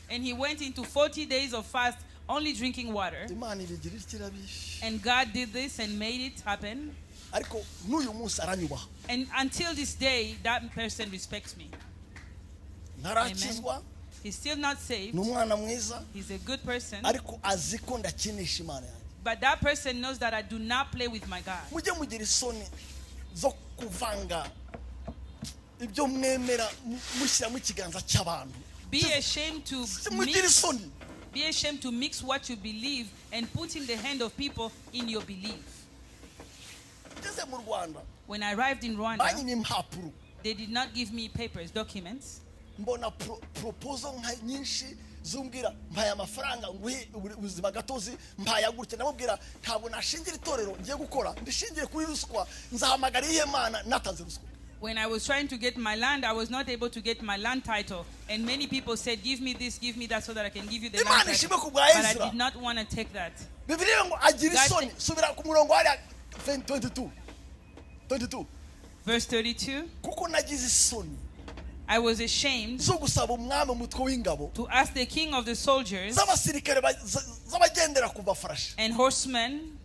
Speaker 2: And he went into 40 days of fast, only drinking water. And God did this and made it happen. And until this day, that person respects me. Amen. He's still not saved. He's a good person. But that person knows that I do not play with my God. Be ashamed to mix what you believe and put in the hand of people in your belief. When I arrived in Rwanda, they did not give me papers, documents. zumbwira mpaye amafaranga nguhe ubuzima gatozi mpaya gutya namubwira ntabwo nashingira itorero ngiye gukora ndishingiye kuri ruswa nzahamagara Imana natanze ruswa. When I was trying to get my land, I was not able to get my land title. And many people said, give me this, give me that, so that I can give you the land title. But I did not want to take that. Verse 32. I was ashamed to ask the king of the soldiers and horsemen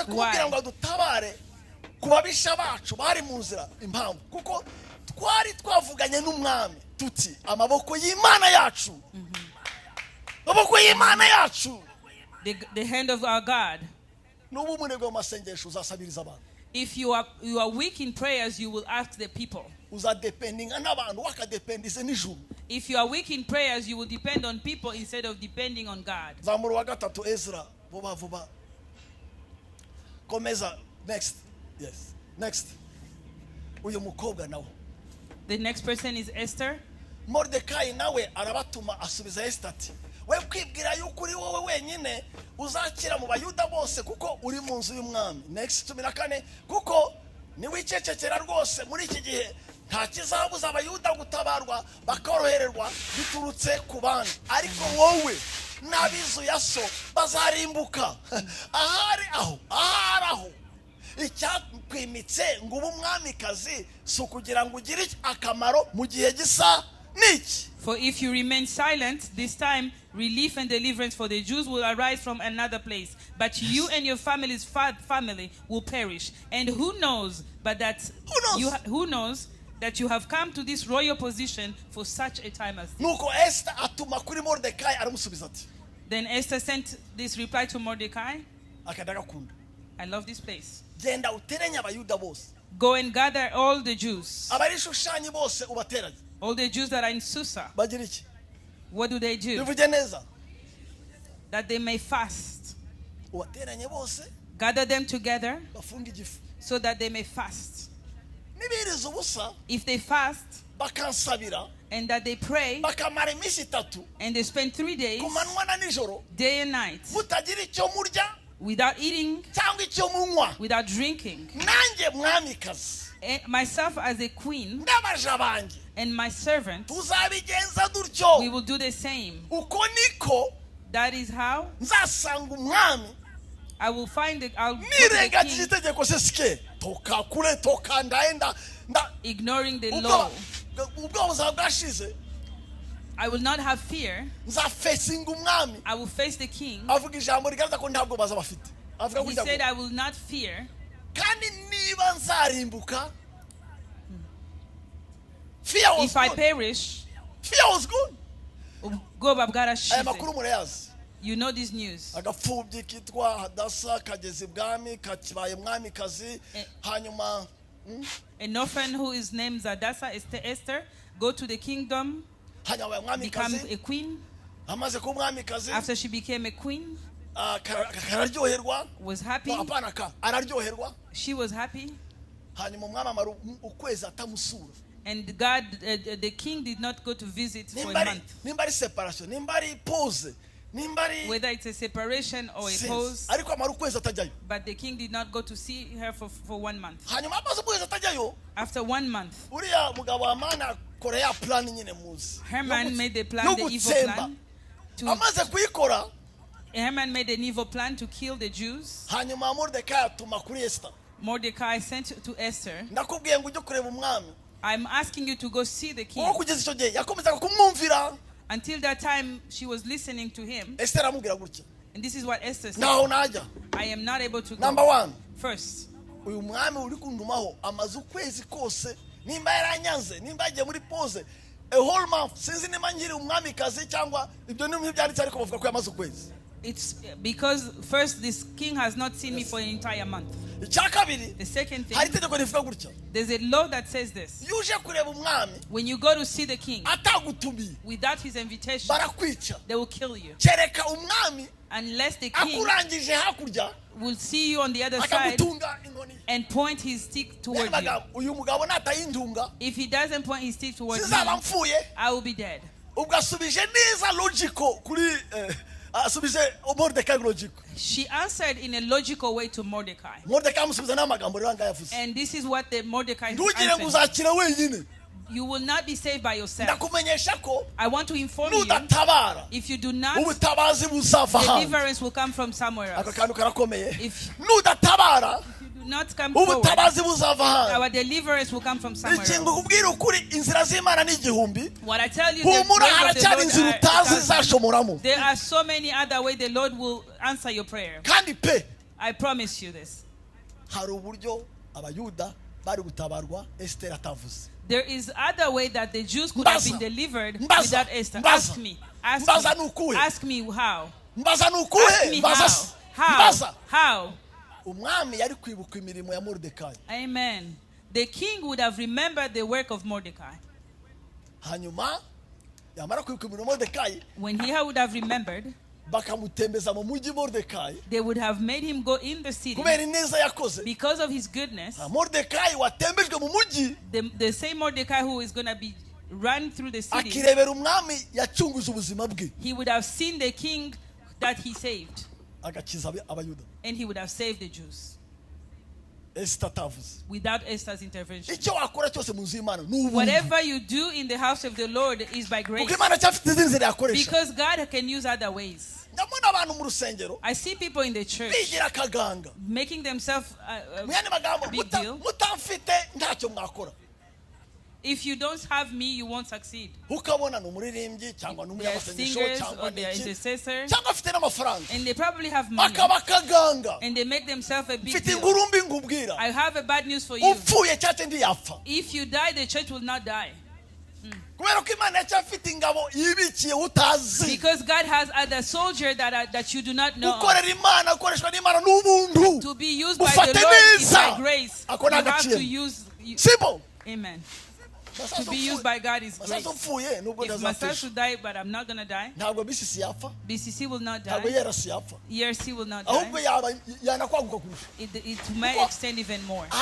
Speaker 2: why.
Speaker 1: Kubabisha bacu bari mu nzira impamvu kuko twari twavuganye n'umwami tuti amaboko y'Imana yacu amaboko y'Imana yacu
Speaker 2: the hand of our God.
Speaker 1: N'ubu munebwe mu masengesho uzasabiriza abantu.
Speaker 2: If you are weak in prayers, you will ask the people.
Speaker 1: Uzadependinga n'abantu wakadependize n'ijuru.
Speaker 2: If you are weak in prayers, you will depend on people instead of depending on God.
Speaker 1: Zamuru wa gatatu Ezra vuba vuba. Komeza next. Yes. Next. The
Speaker 2: next person is Esther.
Speaker 1: Mordecai nawe arabatuma asubiza Esther ati we kwibwira yuko uri wowe wenyine uzakira mu bayuda bose kuko uri mu nzu y'umwami. Next 14 kuko ni wicecekera rwose muri iki gihe nta kizabuza abayuda gutabarwa bakorohererwa biturutse ku bandi, ariko wowe n'abizu ya so bazarimbuka. ahari aho icyakwimitse ngo ube umwamikazi si ukugira ngo ugire akamaro mu gihe gisa n'iki.
Speaker 2: For if you remain silent, this time relief and deliverance for the Jews will arise from another place, but you and your family's family will perish. And who knows that you have come to this royal position for such a time as this.
Speaker 1: Nuko Esther atuma kuri Mordecai aramusubiza ati.
Speaker 2: Then Esther sent this reply to Mordecai.
Speaker 1: Akadagakunda.
Speaker 2: I love this place.
Speaker 1: Genda uteranye abayuda bose.
Speaker 2: Go and gather all the Jews.
Speaker 1: Abari Shushanyi bose ubateranye.
Speaker 2: All the Jews that are in Susa.
Speaker 1: Bagira iki?
Speaker 2: What do they do?
Speaker 1: Bivuge neza.
Speaker 2: That they may fast.
Speaker 1: Ubateranye bose.
Speaker 2: Gather them together.
Speaker 1: Bafunga igifu.
Speaker 2: So that they may fast.
Speaker 1: Nibiriza ubusa.
Speaker 2: If they fast.
Speaker 1: Bakansabira.
Speaker 2: And that they pray.
Speaker 1: Bakamara iminsi 3.
Speaker 2: And they spend 3 days.
Speaker 1: Kumanywa na nijoro.
Speaker 2: Day and night.
Speaker 1: Mutagira icyo murya.
Speaker 2: Without eating.
Speaker 1: Cyangwa icyo munywa.
Speaker 2: Without drinking.
Speaker 1: Nanjye mwamikazi.
Speaker 2: Myself as a queen.
Speaker 1: N'abaja banjye.
Speaker 2: And my servant.
Speaker 1: Tuzabigenza dutyo.
Speaker 2: We will do the same.
Speaker 1: Uko niko.
Speaker 2: That is how.
Speaker 1: Nzasanga umwami.
Speaker 2: I will find it. I'll
Speaker 1: nirengagije itegeko sesike toka kure toka ndaenda
Speaker 2: ignoring the law.
Speaker 1: Ubwo buzaba bwashize.
Speaker 2: I will not have fear.
Speaker 1: Nzafacing umwami.
Speaker 2: I will face the king.
Speaker 1: Avuga ijambo rigaragaza ko ntabwo baza bafite.
Speaker 2: He said I will not fear.
Speaker 1: Kandi niba nzarimbuka. Fear was
Speaker 2: if I perish.
Speaker 1: Fear was good.
Speaker 2: Go babgarashize.
Speaker 1: Aya makuru murayazi.
Speaker 2: You know this news.
Speaker 1: Agapfubyi kitwa Hadasa kageze bwami kakibaye mwami kazi hanyuma
Speaker 2: an orphan who is named Zadasa Esther go to the kingdom, become a queen.
Speaker 1: Amaze kuba mwami kazi.
Speaker 2: After she became a queen,
Speaker 1: kararyoherwa.
Speaker 2: Was happy.
Speaker 1: Araryoherwa.
Speaker 2: She was happy.
Speaker 1: Hanyuma umwami amara ukwezi atamusura.
Speaker 2: And God, the king did not go to visit for a month.
Speaker 1: Nimbari separation, nimbari pause.
Speaker 2: Whether it's a separation or a pause, but the king did not go to see her for 1 month. After 1 month, Haman made the plan, the evil plan. Haman made an evil plan to kill the Jews. Mordecai sent to Esther. I'm asking you to go see the king. Until that time, she was listening to him. And this is what Esther said. I am not able to go.
Speaker 1: Number 1.
Speaker 2: First.
Speaker 1: A whole month.
Speaker 2: It's because first this king has not seen me for an entire month. The second thing, there's a law that says this. When you go to see the king without his invitation, they will kill you. Unless the king will see you on the other side and point his stick toward you. If he doesn't point his stick toward me, I will be dead. She answered in a logical way to Mordecai. And this is what the Mordecai answered. You will not be saved by yourself. I want to inform you, if you do not, deliverance will come from somewhere else. If you do not come forward, our deliverance will come from somewhere else. What I tell you, there are so many other ways the Lord will answer your prayer. I promise you this. There is other way that the Jews could have been delivered without Esther. Ask me. Ask me how. Ask me how. How? Amen. The king would have remembered the work of Mordecai. When he would have remembered, they would have made him go in the city because of his goodness. The same Mordecai who is going to be run through the city,
Speaker 1: akirebera umwami yacunguza ubuzima bwe,
Speaker 2: he would have seen the king that he saved,
Speaker 1: agakiza abayuda,
Speaker 2: and he would have saved the Jews without Esther's intervention. Whatever you do in the house of the Lord is by grace, because God can use other ways. I see people in the church making themselves a big deal. If you don't have me, you won't succeed. They are singers or they are intercessors, and they probably have money, and they make themselves a big deal. I have a bad news for you. If you die, the church will not die. Because God has other soldiers that you do not know. To be used by the Lord is by grace. You have to use.
Speaker 1: Simple.
Speaker 2: Amen. To be used by God is grace. If Masasu die, but I'm not going to die. BCC will not die. ERC will not die. It may extend even more. There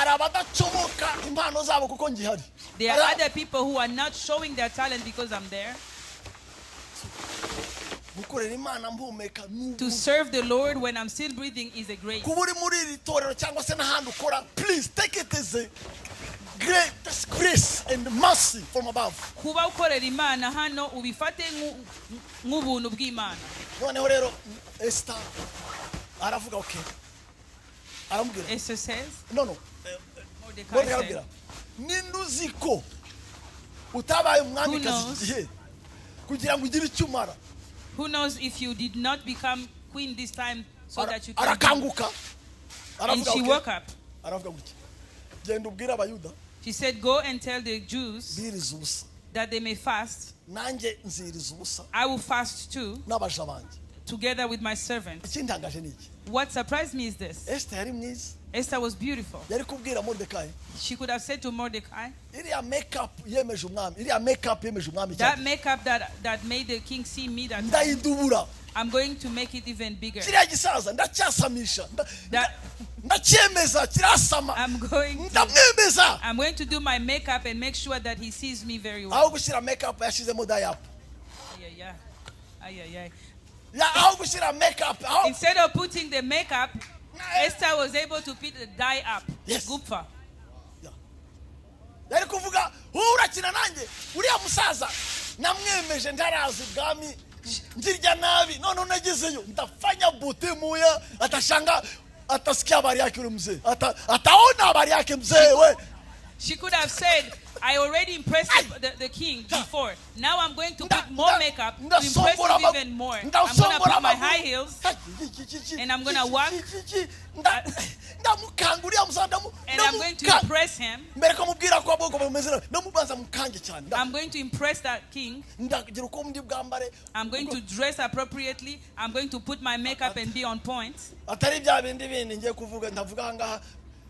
Speaker 2: are other people who are not showing their talent because I'm there. To serve the Lord when I'm still breathing is a grace.
Speaker 1: Please take it as a grace and mercy from above. Esther aravuga okay.
Speaker 2: Esther says,
Speaker 1: no. Mordecai ninduziko utabaye umwami kazi kugira ngo ugire icyumara.
Speaker 2: Who knows if you did not become queen this time so that you can.
Speaker 1: Arakanguka.
Speaker 2: And she woke up.
Speaker 1: Aravuga gutya. Genda ubwira abayuda.
Speaker 2: She said, go and tell the Jews that they may fast. I will fast too, together with my servants. What surprised me is this. Esther was beautiful. She could have said to Mordecai, that makeup that made the king see me, that I'm going to make it even bigger. I'm going to do my makeup and make sure that he sees me very well. Instead of putting the makeup, Esther was able to put the dye up.
Speaker 1: Yes.
Speaker 2: Gupfa. She could have said, I already impressed the king before. Now I'm going to put more makeup to impress him even more. I'm going to put my high heels and I'm going to walk and I'm going to impress him. I'm going to impress that king. I'm going to dress appropriately. I'm going to put my makeup and be on point.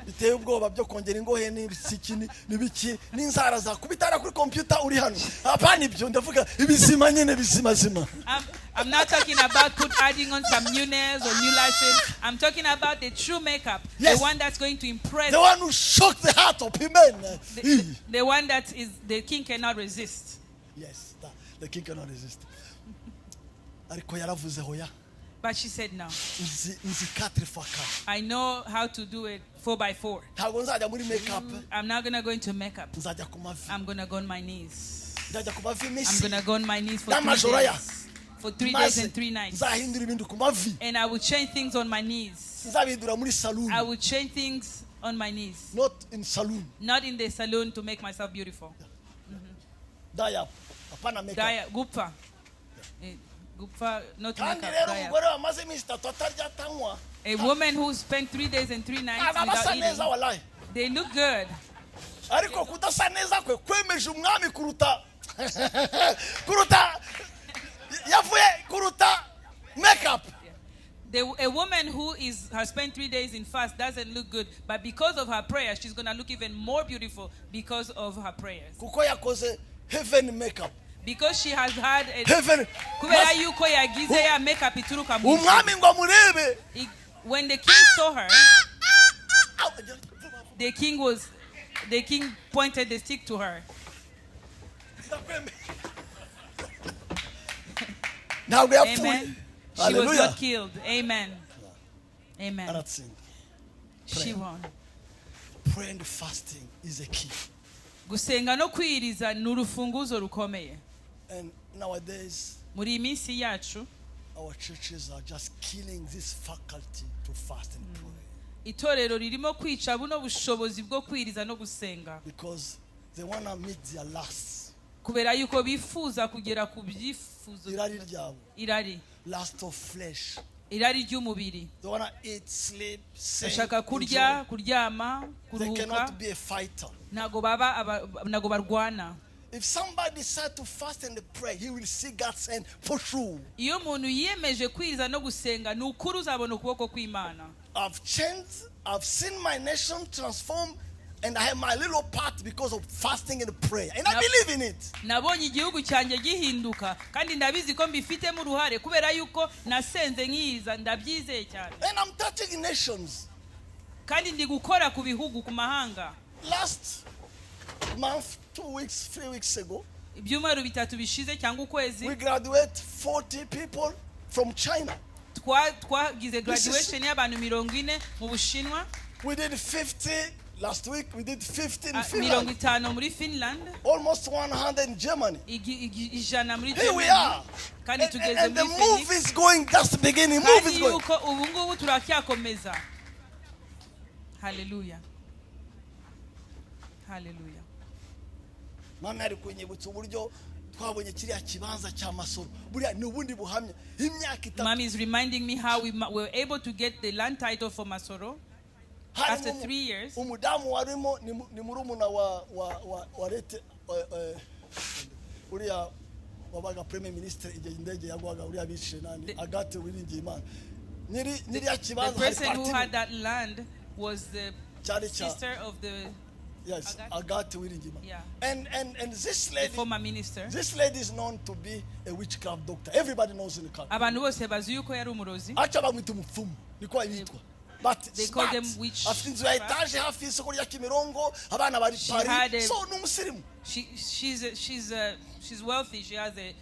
Speaker 1: biteye ubwoba byo kongera ingohe n'ibisiki n'ibiki n'inzara za kubitara kuri computer uri hano apana ibyo ndavuga ibizima nyene bizima.
Speaker 2: I'm not talking about adding on some new nails or new lashes. I'm talking about the true makeup. Yes. The one that's going to impress.
Speaker 1: The one who shook the heart of men.
Speaker 2: The one that is the king cannot resist.
Speaker 1: Yes, the king cannot resist. Ariko yaravuze hoya.
Speaker 2: But she said no. I know how to do it 4x4. I'm not going to go into makeup. I'm going to go on my knees. I'm going to go on my knees for 3 days. For 3 days and 3 nights. And I will change things on my knees. I will change things on my knees.
Speaker 1: Not in saloon.
Speaker 2: Not in the saloon to make myself beautiful.
Speaker 1: Daya.
Speaker 2: Daya. Gupfa. Not makeup. A woman who spent 3 days and 3 nights without eating. They look good.
Speaker 1: Makeup.
Speaker 2: A woman who has spent 3 days in fast doesn't look good, but because of her prayer, she's going to look even more beautiful because of her prayers.
Speaker 1: Heaven makeup.
Speaker 2: Because she has had a
Speaker 1: heaven.
Speaker 2: When the king saw her, the king pointed the stick to her.
Speaker 1: ntabwo yapfuye.
Speaker 2: Amen. She was not killed. Amen. Amen.
Speaker 1: Aratsinda.
Speaker 2: She won.
Speaker 1: Prayer and fasting is a key.
Speaker 2: Gusenga no kwiriza ni urufunguzo rukomeye.
Speaker 1: And nowadays,
Speaker 2: muri iyi minsi yacu,
Speaker 1: our churches are just killing this faculty to fast and pray.
Speaker 2: Itorero ririmo kwica buno bushobozi bwo kwiriza no gusenga.
Speaker 1: Because they want to meet their lusts.
Speaker 2: Kubera yuko bifuza kugera ku byifuzo.
Speaker 1: Irari ryabo.
Speaker 2: Irari.
Speaker 1: Lust of flesh.
Speaker 2: Irari ry'umubiri.
Speaker 1: They want to eat, sleep, sing,
Speaker 2: bashaka kurya, kuryama, kuruhuka.
Speaker 1: They cannot be a fighter.
Speaker 2: Nago barwana.
Speaker 1: If somebody decides to fast and pray, he will see God's hand for sure.
Speaker 2: Iyo umuntu yiyemeje kwiriza no gusenga, ni ukuri uzabona ukuboko kw'Imana.
Speaker 1: I've changed, I've seen my nation transform, and I have my little part because of fasting and prayer. And I believe in it.
Speaker 2: Nabonye igihugu cyanjye gihinduka, kandi ndabizi ko mbifitemo uruhare kubera yuko nasenze nkiriza, ndabyizeye cyane.
Speaker 1: And I'm touching nations.
Speaker 2: Kandi ndi gukora ku bihugu, ku mahanga.
Speaker 1: Last month, 2 weeks, 3 weeks ago,
Speaker 2: ibyumweru bitatu bishize cyangwa ukwezi,
Speaker 1: we graduate 40 people from China.
Speaker 2: Twagize graduation y'abantu 40 mu Bushinwa.
Speaker 1: We did 50 last week. We did 50 in Finland.
Speaker 2: 50 muri Finland.
Speaker 1: Almost 100 in Germany.
Speaker 2: Ijana muri
Speaker 1: Here we are. And the move is going, that's the beginning. Move is going.
Speaker 2: Ubu ngubu turakyakomeza. Hallelujah. Hallelujah.
Speaker 1: Mama ari kunyibutsa uburyo twabonye kiriya kibanza cya Masoro. Buriya ni ubundi buhamya. Imyaka itatu.
Speaker 2: Mom is reminding me how we were able to get the land title for Masoro after 3 years.
Speaker 1: Umudamu warimo ni murumuna wa lete uriya wabaga premier minister igihe indege yagwaga uriya bishe nani Agate Uwiringiyimana. Nyiri kibanza.
Speaker 2: The person who had that land was the sister of the
Speaker 1: Yes, Agate Uwiringiyimana.
Speaker 2: Yeah.
Speaker 1: And this lady,
Speaker 2: the former minister.
Speaker 1: This lady is known to be a witchcraft doctor. Everybody knows in the country.
Speaker 2: Abantu bose bazi yuko yari umurozi.
Speaker 1: Acha bamwita umupfumu. Niko yitwa. But
Speaker 2: they call them witch.
Speaker 1: After inzu ya etage hafi y'isoko rya Kimirongo, abana bari Paris. So n'umusirimu.
Speaker 2: She's wealthy. She has a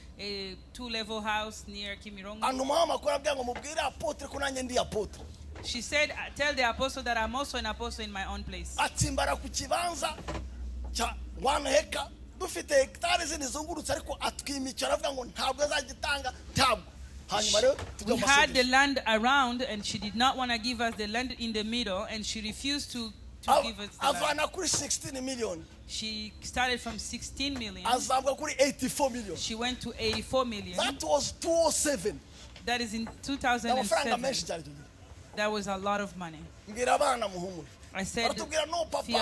Speaker 2: 2-level house near Kimirongo.
Speaker 1: Anu mama ko nabyango mubwira apotre ko nanjye ndi apotre.
Speaker 2: She said, tell the apostle that I'm also an apostle in my own place.
Speaker 1: Atimbara ku kibanza cha 1 hectare dufite hectare zinizungurutse ariko atwimicara avuga ngo ntabwo azagitanga ntabwo.
Speaker 2: We had the land around and she did not want to give us the land in the middle, and she refused to give us the land.
Speaker 1: 16 million.
Speaker 2: She started from 16 million.
Speaker 1: 84 million.
Speaker 2: She went to 84 million.
Speaker 1: That was 2007.
Speaker 2: That is in 2007. That was a lot of money. I said,
Speaker 1: no, Papa.
Speaker 2: We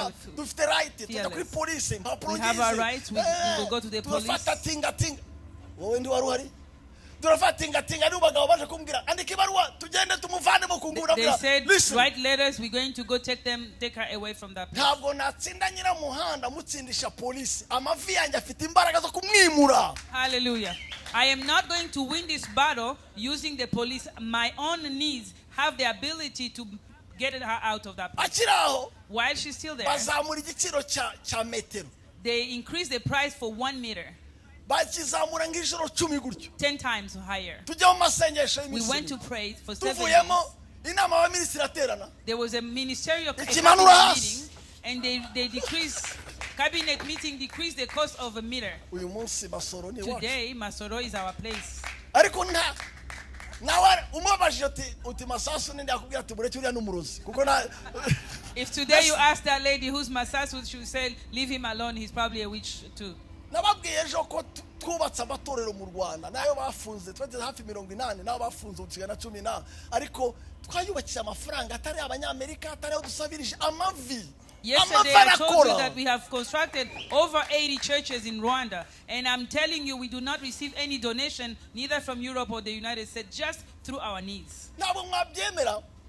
Speaker 2: have our rights. We will go to the police. They said, write letters. We're going to go take her away from that place. Hallelujah. I am not going to win this battle using the police. My own needs have the ability to get her out of that place. While she's still there, they increase the price for 1 meter. 10 times higher. We went to pray for 7 days. There was a ministerial meeting, and they decreased. Cabinet meeting decreased the cost of a meter. Today, Masoro is our place. If today you ask that lady who's Masasu, she will say, leave him alone, he's probably a witch too.
Speaker 1: Nababwiye ejo ko twubatse amatorero mu Rwanda nayo bafunze twageze hafi 80 nayo bafunze utigana 10 ariko twayubakije amafaranga atari abanyamerika atari dusabirije amavi.
Speaker 2: Yesterday I told you that we have constructed over 80 churches in Rwanda, and I'm telling you we do not receive any donation neither from Europe or the United States, just through our needs.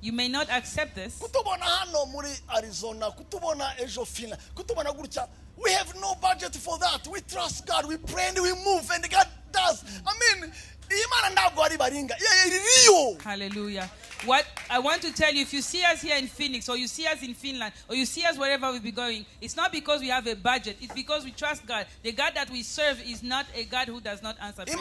Speaker 2: You may not accept this.
Speaker 1: Kutubona hano muri Arizona, kutubona ejo Finland, kutubona gutya. We have no budget for that. We trust God. We pray and we move, and God does. I mean,
Speaker 2: Hallelujah. I want to tell you, if you see us here in Phoenix, or you see us in Finland, or you see us wherever we be going, it's not because we have a budget. It's because we trust God. The God that we serve is not a God who does not answer prayer.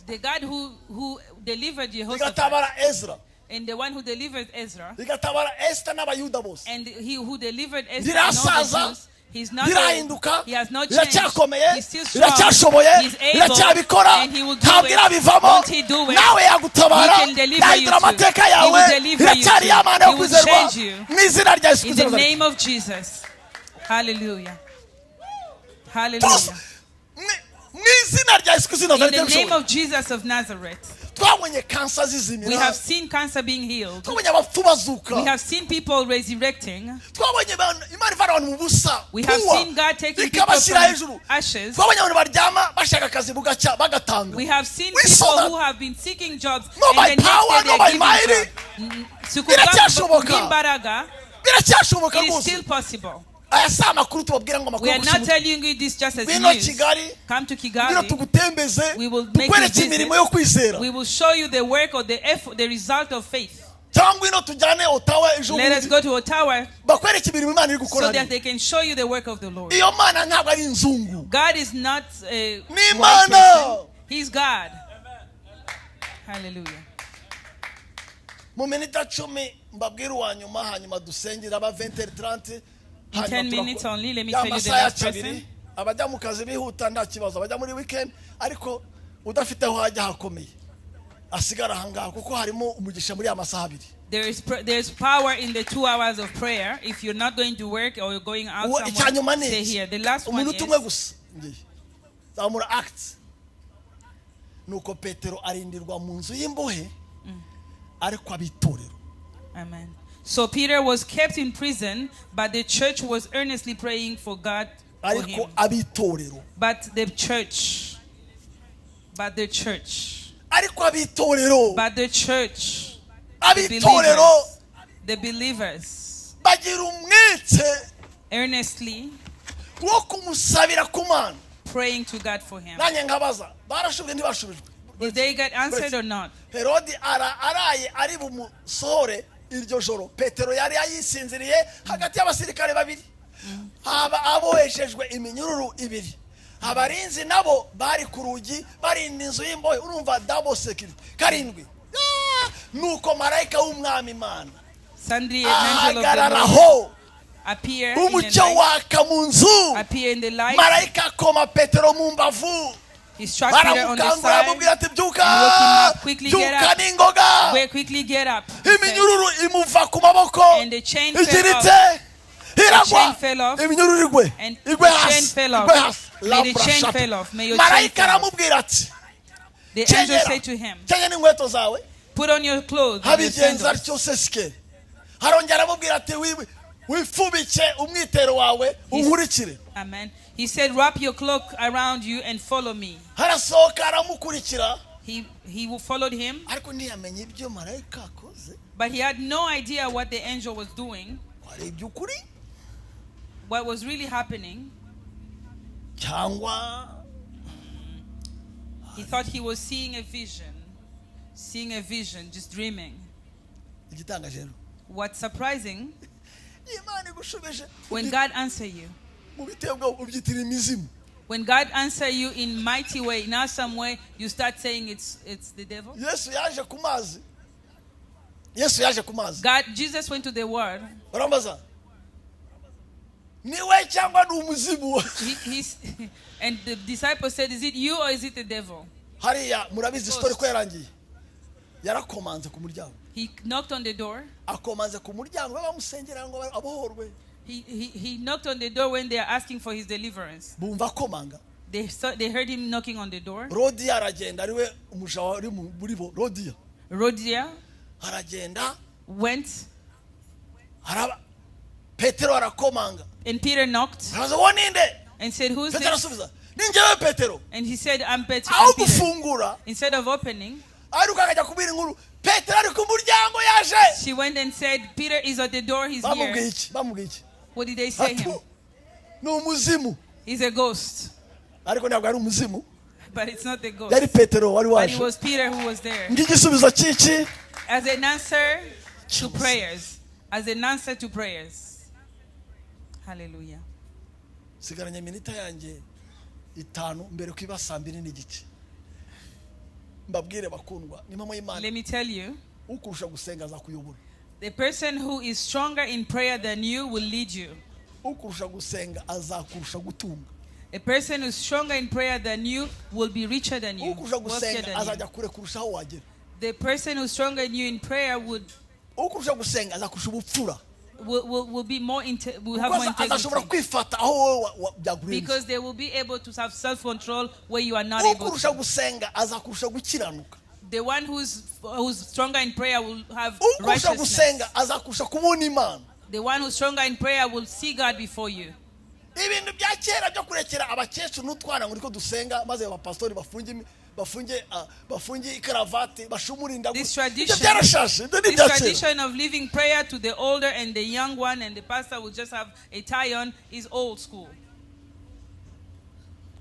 Speaker 2: The God who delivered Jehoshaphat, and the one who delivered Ezra, and he who delivered Ezra, and all the Jews, he's not he has not changed. He's still strong. He's able, and he will do it. Won't he do it? He can deliver you too. He will deliver you too. He will change you. In the name of Jesus. Hallelujah. Hallelujah. In the name of Jesus of Nazareth. We have seen cancer being healed. We have seen people resurrecting. We have seen God taking people from ashes. We have seen people who have been seeking jobs and the next day they are giving imbaraga. It is still possible. We are not telling you this just as news. Come to Kigali. We will make you visit. We will show you the work or the effort, the result of faith. Let us go to Ottawa so that they can show you the work of the Lord. God is not a white person. He's God. Hallelujah. In 10 minutes only, let me tell you the last person.
Speaker 1: Abajya mu kazi bihuta nta kibazo, abajya muri weekend ariko udafite aho hajya hakomeye asigara hangaha kuko harimo umugisha muri amasaha abiri.
Speaker 2: There's power in the 2 hours of prayer. If you're not going to work or you're going out somewhere, stay here. The last one is
Speaker 1: Zamura Acts. Nuko Petero arindirwa mu nzu y'imbohe ariko abitorero.
Speaker 2: Amen. So Peter was kept in prison, but the church was earnestly praying for God for him. But the church, the believers, earnestly praying to God for him. Did they get answered or not?
Speaker 1: Iryo joro Petero yari ayisinziriye hagati y'abasirikare babiri aboheshejwe iminyururu ibiri abarinzi nabo bari ku rugi barinda inzu y'imbohe urumva double security karindwi nuko marayika w'umwami Imana ahagararaho umucyo waka mu nzu marayika akoma Petero mu mbavu.
Speaker 2: He struck Peter on the side. He woke him up. Quickly get up. Quickly get up. And the chain fell off. The chain fell off. And the chain fell off. May the chain fell off. May your chain fall off. The angel said to him, put on your clothes and your sandals. Amen. He said, wrap your cloak around you and follow me. He followed him. But he had no idea what the angel was doing. What was really happening. He thought he was seeing a vision, just dreaming. What's surprising, when God answers you, when God answers you in mighty way, in awesome way, you start saying it's the devil. Jesus went to the word. And the disciple said, is it you or is it the devil? He knocked on the door. He knocked on the door when they are asking for his deliverance. They heard him knocking on the door. Rodia went. And Peter knocked and said, who's this? And he said, I'm Peter. Instead of opening, she went and said, Peter is at the door, he's here. What did they say him? He's a ghost. But it's not the ghost. But it was Peter who was there. As an answer to prayers. As an answer to prayers. Hallelujah.
Speaker 1: Sigaranye minita yanjye 5 mbere ko ibasambire n'igice. Mbabwire bakundwa ni mama y'Imana.
Speaker 2: Let me tell you.
Speaker 1: Ukurusha gusenga azakuyobora.
Speaker 2: The person who is stronger in prayer than you will lead you.
Speaker 1: Ukurusha gusenga azakurusha gutunga.
Speaker 2: A person who is stronger in prayer than you will be richer than you.
Speaker 1: Ukurusha gusenga azajya kure kurushaho wagera.
Speaker 2: The person who is stronger in you in prayer would
Speaker 1: ukurusha gusenga azakurusha ubupfura.
Speaker 2: Will be more will have more integrity. Because they will be able to have self-control where you are not able to. The one who's stronger in prayer will have righteousness. The one who's stronger in prayer will see God before you.
Speaker 1: Ibintu bya kera byo kurekera abakecuru n'utwana ngo niko dusenga maze abapastori bafunge ikaravati bashumurinda.
Speaker 2: This tradition of leaving prayer to the older and the young one, and the pastor will just have a tie on, is old school.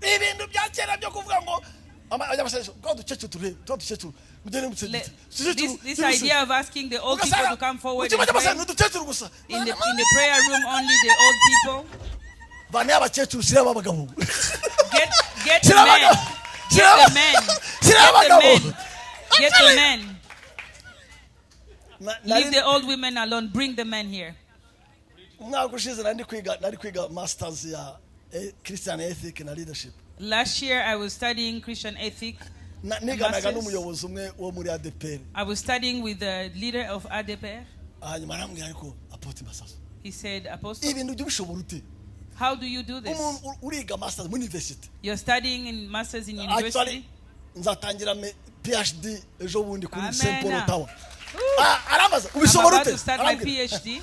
Speaker 1: Ibintu bya kera byo kuvuga ngo Amasengesho
Speaker 2: this idea of asking the old people to come forward and pray, in the prayer room only the old people. Get the men. Get the men. Leave the old women alone. Bring the men here. Last year I was studying Christian ethic. I was studying with the leader of ADPR. He said, Apostle, how do you do this? You're studying in masters in university.
Speaker 1: Actually, PhD
Speaker 2: I'm about to start my PhD.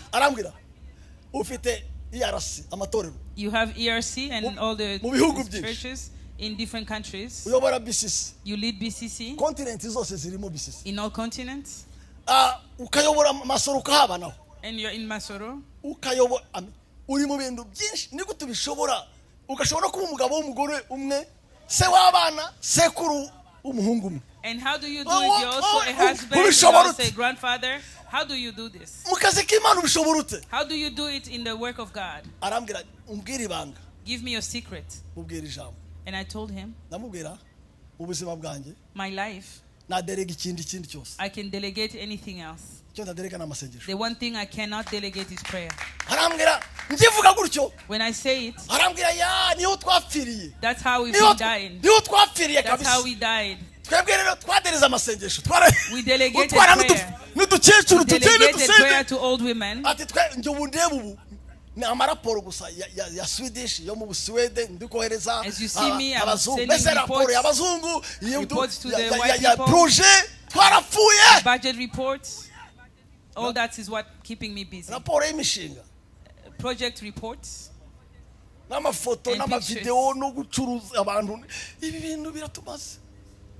Speaker 2: You have ERC and all the churches in different countries. You lead BCC in all continents. And you're in Masoro.
Speaker 1: Uri mu bintu byinshi niko tubishobora ugashobora kuba umugabo w'umugore umwe se w'abana sekuru umuhungu umwe.
Speaker 2: And how do you do it? You're also a husband, you're also a grandfather. How do you do this?
Speaker 1: Mu kazi k'Imana ubishobora ute?
Speaker 2: How do you do it in the work of God?
Speaker 1: Arambwira umbwira ibanga.
Speaker 2: Give me your secret.
Speaker 1: Mubwira ijambo.
Speaker 2: And I told him,
Speaker 1: ndamubwira ubuzima bwanjye,
Speaker 2: my life,
Speaker 1: na delega ikindi cyose.
Speaker 2: I can delegate anything else.
Speaker 1: The
Speaker 2: one thing I cannot delegate is prayer. When I say it, that's how we've been dying. That's how we died. We delegated prayer. We delegated prayer to old women. As you see me, I'm sending reports to the white people, budget reports. All that is what keeping me busy. Project reports.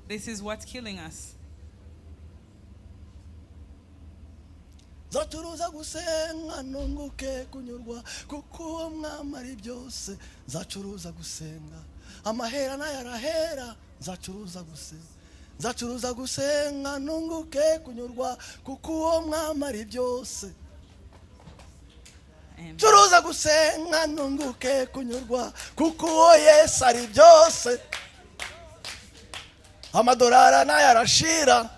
Speaker 2: This is what's killing us.
Speaker 1: Zacuruza gusenga nunguke kunyurwa kuko mwamari byose. Zacuruza gusenga amahera nayarahera. Zacuruza gusenga. Zacuruza gusenga nunguke kunyurwa kuko mwamari byose. Curuza gusenga nunguke kunyurwa kuko Yesu ari byose. Amadorara nayarashira.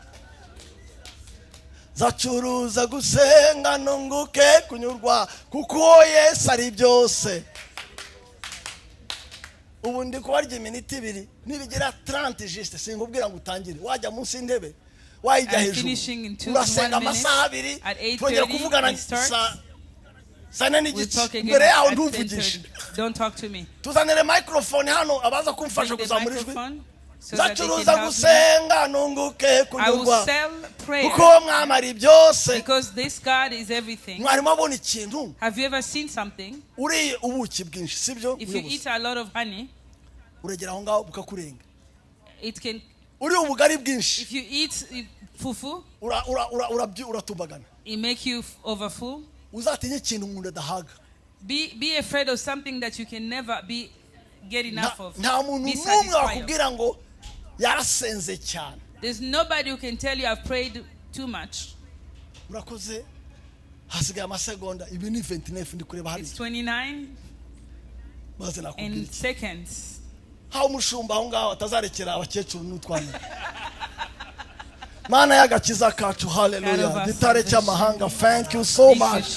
Speaker 1: Zacuruza gusenga nunguke kunyurwa kuko Yesu ari byose. Ubu ndi kubarya iminota 2 nibigira 30 juste singubwira ngo utangire wajya munsi ndebe wayijya hejuru urasenga amasaha 2 twongera kuvugana sana n'igice mbere yaho ntuvugishe.
Speaker 2: Don't talk to me.
Speaker 1: Tuzanire microphone hano abaza kumfasha kuzamura ijwi. Zacuruza gusenga nunguke kunyurwa kuko mwamari byose.
Speaker 2: Because this God is everything.
Speaker 1: Mwarimo abona ikintu?
Speaker 2: Have you ever seen something?
Speaker 1: Uri ubuki bwinshi sibyo?
Speaker 2: If you eat a lot of honey,
Speaker 1: uregera aho ngaho bukakurenga.
Speaker 2: It can.
Speaker 1: Uri ubugari bwinshi.
Speaker 2: If you eat fufu,
Speaker 1: uratumbagana.
Speaker 2: It make you overfull.
Speaker 1: Uzatinye ikintu umuntu adahaga.
Speaker 2: Be afraid of something that you can never get enough of.
Speaker 1: Nta muntu n'umwe wakubwira ngo yarasenze cyane.
Speaker 2: There's nobody who can tell you I've prayed too much.
Speaker 1: Murakoze. Hasigaye amasegonda. Ibi ni 29 ndi kureba hari.
Speaker 2: It's 29 and seconds.
Speaker 1: How umushumba aho ngaho atazarekera abakecuru n'utwana. Mana y'agakiza kacu, hallelujah. Gitare cy'amahanga, thank you so much.